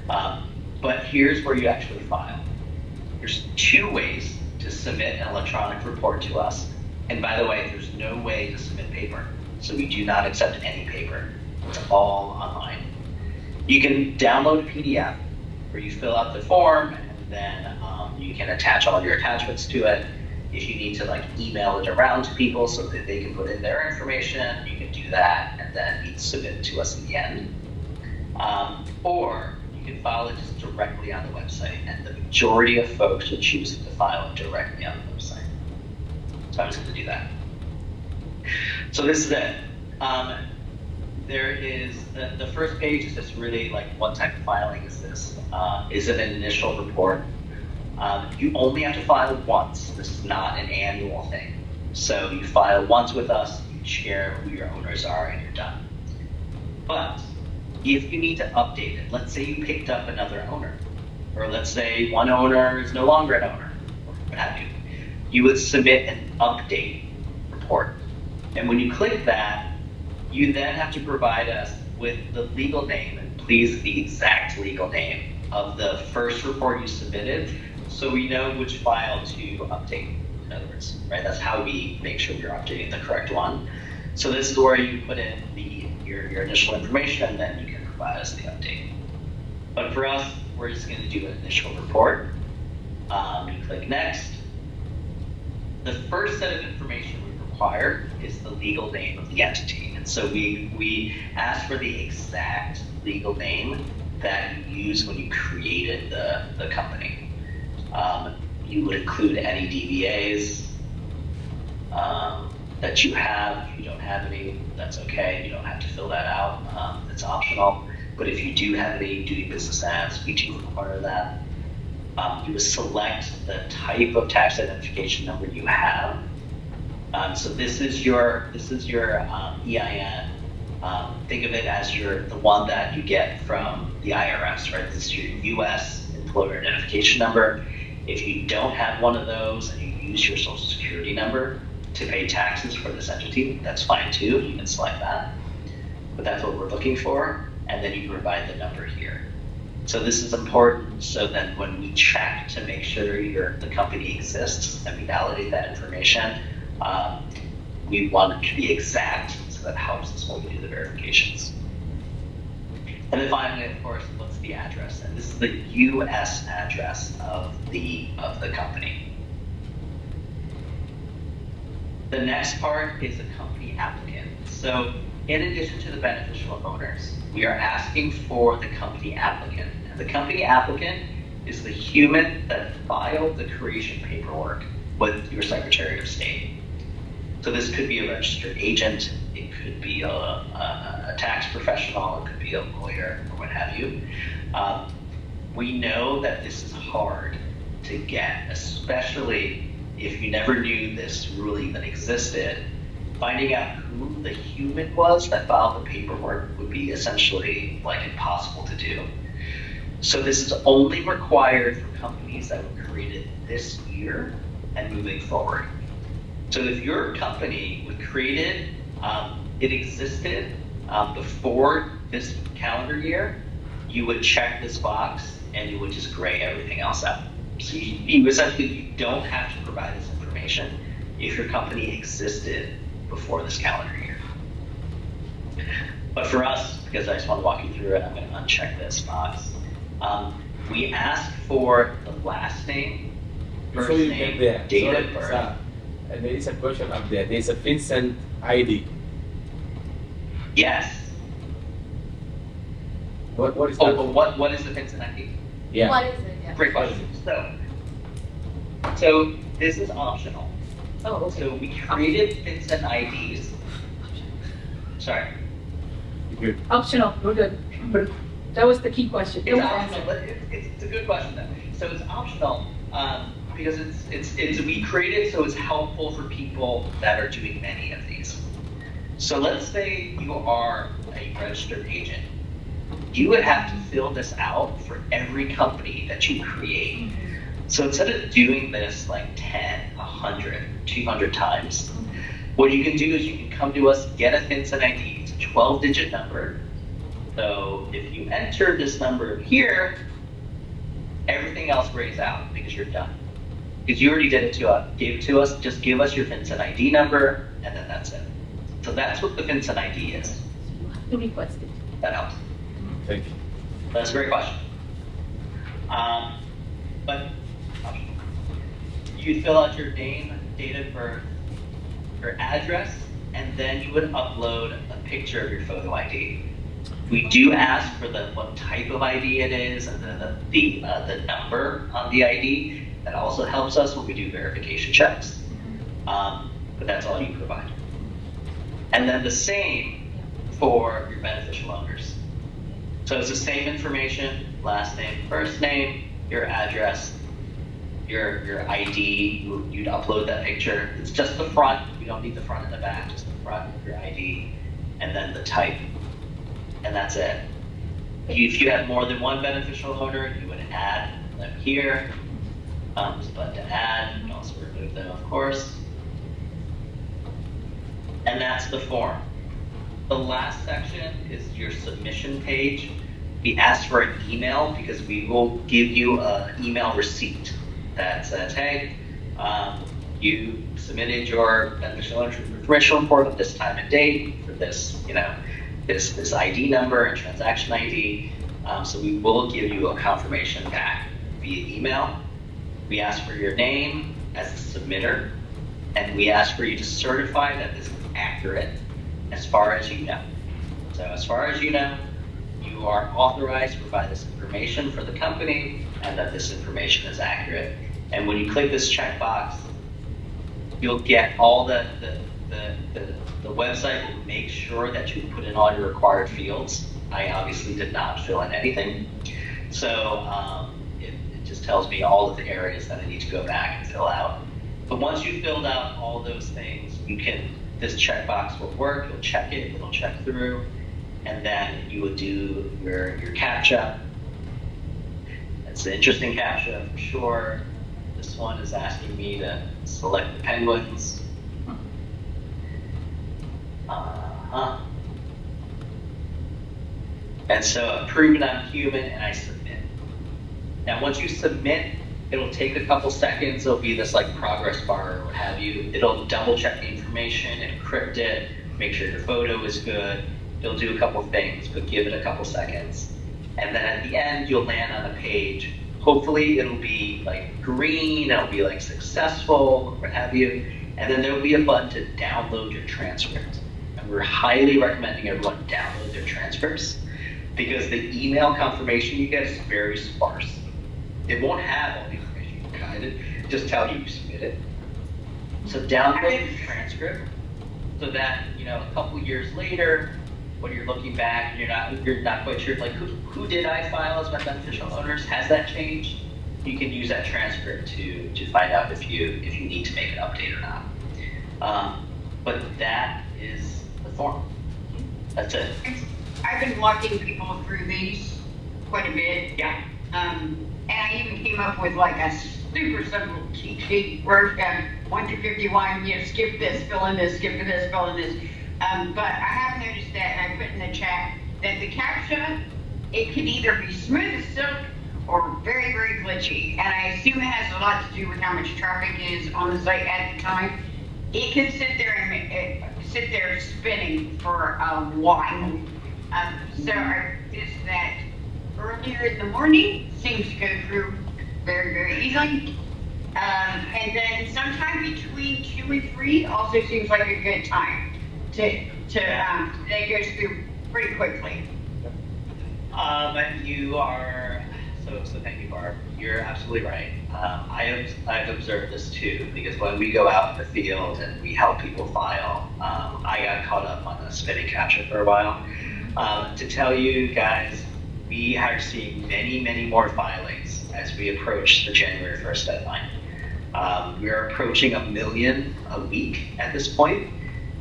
But here's where you actually file. There's 2 ways to submit an electronic report to us. And by the way, there's no way to submit paper. So we do not accept any paper. It's all online. You can download a PDF where you fill out the form, and then you can attach all your attachments to it. If you need to like email it around to people so that they can put in their information, you can do that, and then you submit it to us in the end. Or you can file it just directly on the website, and the majority of folks will choose to file it directly on the website. So I'm just going to do that. So this is it. There is, the first page is just really like, what type of filing is this? Is it an initial report? You only have to file once. This is not an annual thing. So you file once with us, you share who your owners are, and you're done. But if you need to update it, let's say you picked up another owner, or let's say one owner is no longer an owner, or what have you, you would submit an update report. And when you click that, you then have to provide us with the legal name, and please the exact legal name of the first report you submitted, so we know which file to update, in other words, right? That's how we make sure we're updating the correct one. So this is where you put in your initial information, and then you can provide us the update. But for us, we're just going to do an initial report. You click next. The first set of information we require is the legal name of the entity. And so we ask for the exact legal name that you used when you created the company. You would include any DBAs that you have. If you don't have any, that's okay. You don't have to fill that out. It's optional. But if you do have any doing business as, we do require that. You would select the type of tax identification number you have. So this is your EIN. Think of it as the one that you get from the IRS, right? This is your U.S. employer identification number. If you don't have one of those and you use your social security number to pay taxes for this entity, that's fine too. You can select that. But that's what we're looking for. And then you provide the number here. So this is important so that when we check to make sure the company exists and we validate that information, we want it to be exact, so that helps us when we do the verifications. And then finally, of course, what's the address? And this is the U.S. address of the company. The next part is a company applicant. So in addition to the beneficial owners, we are asking for the company applicant. And the company applicant is the human that filed the creation paperwork with your Secretary of State. So this could be a registered agent, it could be a tax professional, it could be a lawyer, or what have you. We know that this is hard to get, especially if you never knew this rule even existed. finding out who the human was that filed the paperwork would be essentially like impossible to do. So this is only required for companies that were created this year and moving forward. So if your company was created, it existed before this calendar year, you would check this box and you would just gray everything else out. So you essentially, you don't have to provide this information if your company existed before this calendar year. But for us, because I just want to walk you through it, I'm going to uncheck this box. We ask for the last name, first Before you name, get there, date sorry, of birth. sir, there is a question up there. There is a Vincent ID. Yes. What is Oh, that? but what is the Vincent ID? Yeah. What is it? Yeah. Great question. So this is optional. Oh, okay. So we created Vincent IDs. Sorry. Good. Optional, we're good. But that was the key question. It's optional, but it's a good question though. So it's optional because it's we created so it's helpful for people that are doing many of these. So let's say you are a registered agent. You would have to fill this out for every company that you create. So instead of doing this like 10, 100, 200 times, what you can do is you can come to us, get a Vincent ID. It's a 12-digit number. So if you enter this number here, everything else grays out because you're done. Because you already did it to us, gave it to us, just give us your Vincent ID number, and then that's it. So that's what the Vincent ID is. You have to request it. That helps. Thank you. That's a great question. But you'd fill out your name, date of birth, your address, and then you would upload a picture of your photo ID. We do ask for what type of ID it is and the number on the ID. That also helps us when we do verification checks. But that's all you provide. And then the same for your beneficial owners. So it's the same information, last name, first name, your address, your ID, you'd upload that picture. It's just the front, you don't need the front and the back, just the front, your ID, and then the type. And that's it. If you have more than one beneficial owner, you would add them here. This button to add, you can also remove them, of course. And that's the form. The last section is your submission page. We ask for an email because we will give you an email receipt that says, hey, you submitted your beneficial ownership information report at this time and date for this, this ID number and transaction ID. So we will give you a confirmation back via email. We ask for your name as a submitter, and we ask for you to certify that this is accurate as far as you know. So as far as you know, you are authorized to provide this information for the company and that this information is accurate. And when you click this checkbox, you'll get all the website will make sure that you put in all your required fields. I obviously did not fill in anything. So it just tells me all of the areas that I need to go back and fill out. But once you've filled out all those things, this checkbox will work, you'll check it, it'll check through, and then you would do your CAPTCHA. It's an interesting CAPTCHA for sure. This one is asking me to select the penguins. And so I've proven I'm human and I submit. Now once you submit, it'll take a couple seconds. It'll be this like progress bar or what have you. It'll double check the information, encrypt it, make sure your photo is good. It'll do a couple things, but give it a couple seconds. And then at the end, you'll land on a page. Hopefully it'll be like green, it'll be like successful, what have you. And then there'll be a button to download your transcript. And we're highly recommending everyone download their transcripts because the email confirmation you get is very sparse. It won't have all the information you provided, just tell you submitted. So download the transcript so that, a couple years later, when you're looking back, you're not quite sure, like who did I file as my beneficial owners? Has that changed? You can use that transcript to find out if you need to make an update or not. but that is the form. That's it. I've been walking people through these quite a bit. Yeah. And I even came up with like a super simple cheat sheet where 1 to 51, you know, skip this, fill in this, skip this, fill in this. But I have noticed that, and I put in the chat, that the CAPTCHA, it can either be smooth as silk or very, very glitchy. And I assume it has a lot to do with how much traffic is on the site at the time. It can sit there and sit there spinning for a while. So I noticed that earlier in the morning seems to go through very, very easily. And then sometime between 2 and 3 also seems like a good time that goes through pretty quickly. You are, so thank you, Barb. You're absolutely right. I've observed this too, because when we go out in the field and we help people file, I got caught up on the spinning CAPTCHA for a while. To tell you guys, we are seeing many, many more filings as we approach the January 1st deadline. We're approaching 1 million a week at this point.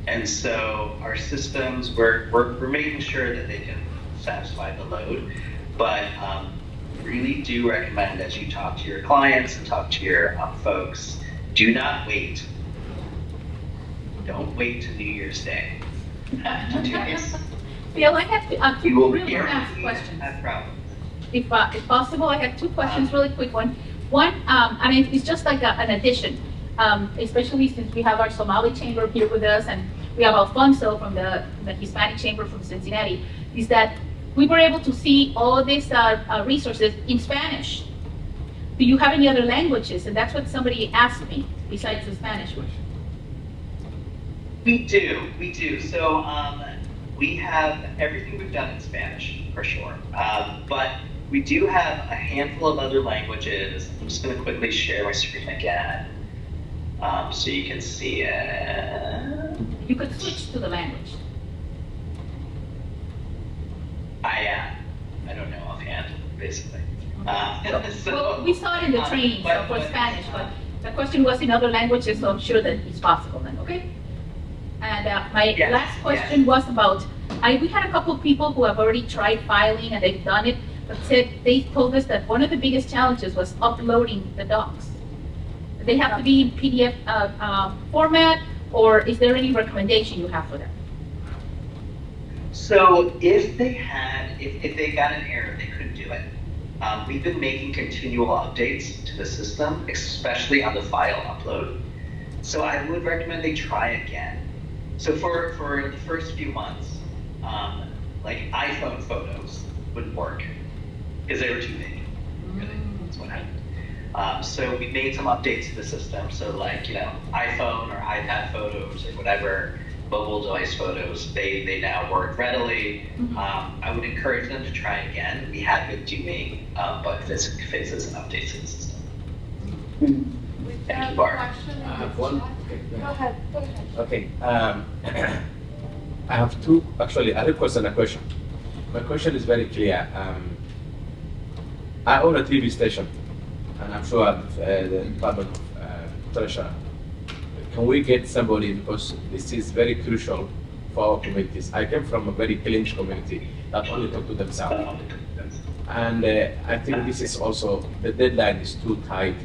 And so our systems, we're making sure that they can satisfy the load, but really do recommend, as you talk to your clients and talk to your folks, do not wait. Don't wait to New Year's Day to do this. Bill, I have You will two really guarantee fast questions. have problems. If possible, I have 2 questions, really quick one. One, I mean, it's just like an addition, especially since we have our Somali chamber here with us, and we have Alfonso from the Hispanic chamber from Cincinnati, is that we were able to see all of these resources in Spanish. Do you have any other languages? And that's what somebody asked me, besides the Spanish one. We do. So we have everything we've done in Spanish, for sure. But we do have a handful of other languages. I'm just going to quickly share my screen again so you can see it. You could switch to the language. I don't know offhand, basically. Well, we saw it in the training for Spanish, but the question was in other languages, so I'm sure that it's possible then, okay? And my last question was about, we had a couple of people who have already tried filing and they've done it, but said they told us that one of the biggest challenges was uploading the docs. They have to be in PDF format, or is there any recommendation you have for them? So if they got an error, they couldn't do it. We've been making continual updates to the system, especially on the file upload. So I would recommend they try again. So for the first few months, like iPhone photos wouldn't work because they were too big. Really, that's what happened. So we made some updates to the system. So like, you know, iPhone or iPad photos or whatever, mobile device photos, they now work readily. I would encourage them to try again. We have been doing bug fixes and updates to the system. Thank you, Barb. I have one. Go ahead. Okay. I have 2, actually, a request and a question. My question is very clear. I own a TV station, and I'm sure the Department of Treasury. Can we get somebody, because this is very crucial for our communities. I came from a very clean community that only talk to themselves. And I think this is also, the deadline is too tight.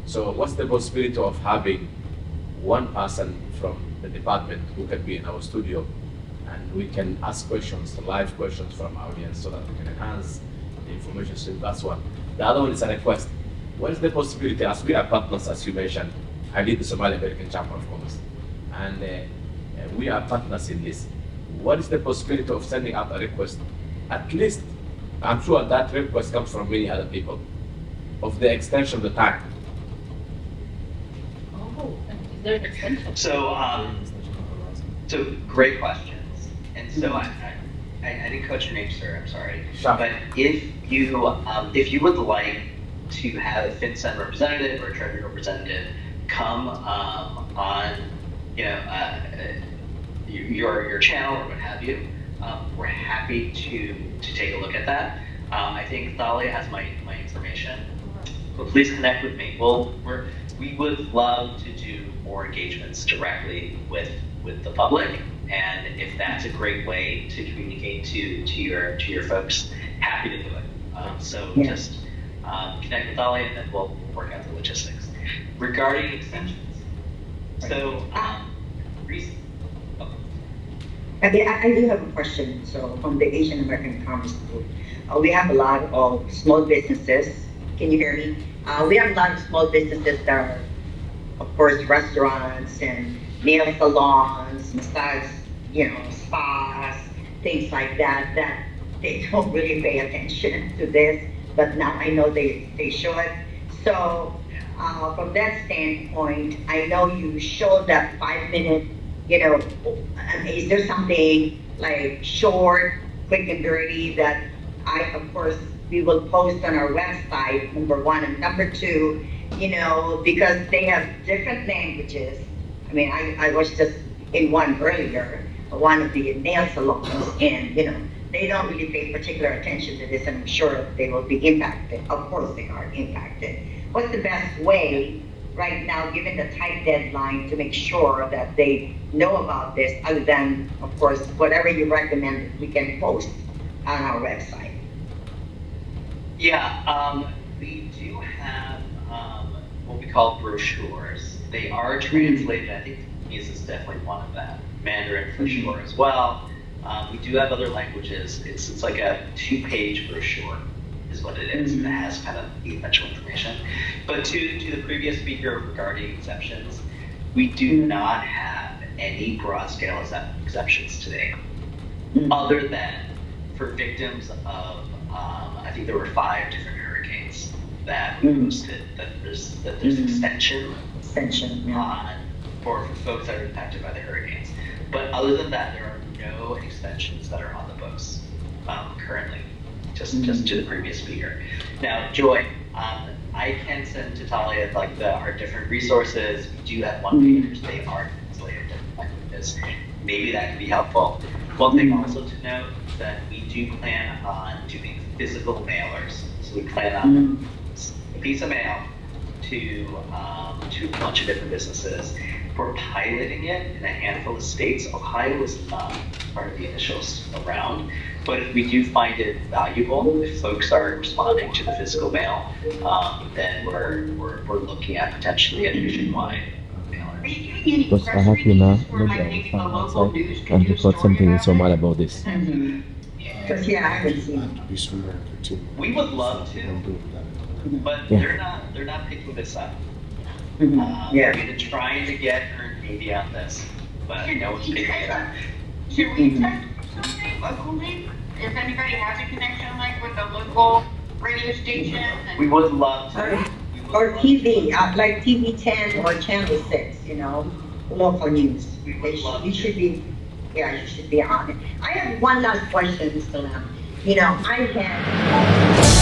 So what's the possibility of having one person from the department who can be in our studio, and we can ask questions, live questions from our audience, so that we can enhance the information. So that's one. The other one is a request. What is the possibility, as we are partners, as you mentioned, I lead the Somali American Chamber of Commerce, and we are partners in this. What is the possibility of sending out a request? At least, I'm sure that request comes from many other people, of the extension of the time. Oh, is there an extension? So great questions. And so I didn't catch your name, sir. I'm sorry. Sure. But if you would like to have a FinCEN representative or a Treasury representative come on, your channel or what have you, we're happy to take a look at that. I think Thalia has my information. But please connect with me. We would love to do more engagements directly with with the public. And if that's a great way to communicate to your folks, happy to do it. Just connect with Ollie and then we'll work out the logistics. Regarding extensions, I do have a question. So from the Asian American Commerce Group, we have a lot of small businesses. Can you hear me? We have a lot of small businesses that are, of course, restaurants and nail salons, massage, spas, things like that, that they don't really pay attention to this, but now I know they should. So from that standpoint, I know you showed that 5-minute, is there something like short, quick and dirty that of course, we will post on our website, number one, and number two, because they have different languages. I mean, I was just in one earlier, one of the nail salons, and they don't really pay particular attention to this, and I'm sure they will be impacted. Of course they are impacted. What's the best way right now, given the tight deadline, to make sure that they know about this, other than, of course, whatever you recommend we can post on our website? Yeah, we do have what we call brochures. They are translated. I think Vietnamese is definitely one of them. Mandarin for sure as well. We do have other languages. It's like a 2-page brochure is what it is. And it has kind of the essential information. But to the previous speaker regarding exceptions, we do not have any broad scale exceptions today, other than for victims of I think there were 5 different hurricanes that we posted that there's extension for folks that are impacted by the hurricanes. But other than that, there are no extensions that are on the books currently, just to the previous speaker. Now, Joy, I can send to Talia our different resources. We do have one-pagers. They are translated in different languages. Maybe that could be helpful. One thing also to note is that we do plan on doing physical mailers. So we plan on a piece of mail to a bunch of different businesses. We're piloting it in a handful of states. Ohio is not part of the initial round, but if we do find it valuable, if folks are responding to the physical mail, then we're looking at potentially a nationwide mailer. Because I have you now, maybe I will find outside and record something in Somali about this. Because I haven't seen it. We would love to, but Yeah. they're not picking this up. Yeah. We've been trying to get earned media on this, but no one's picking it up. Should we test something locally? If anybody has a connection, like with a local radio station? We would love to. Or TV, like TV 10 or Channel 6, local news. You should be on it. I have one last question, Mr. Lam. I had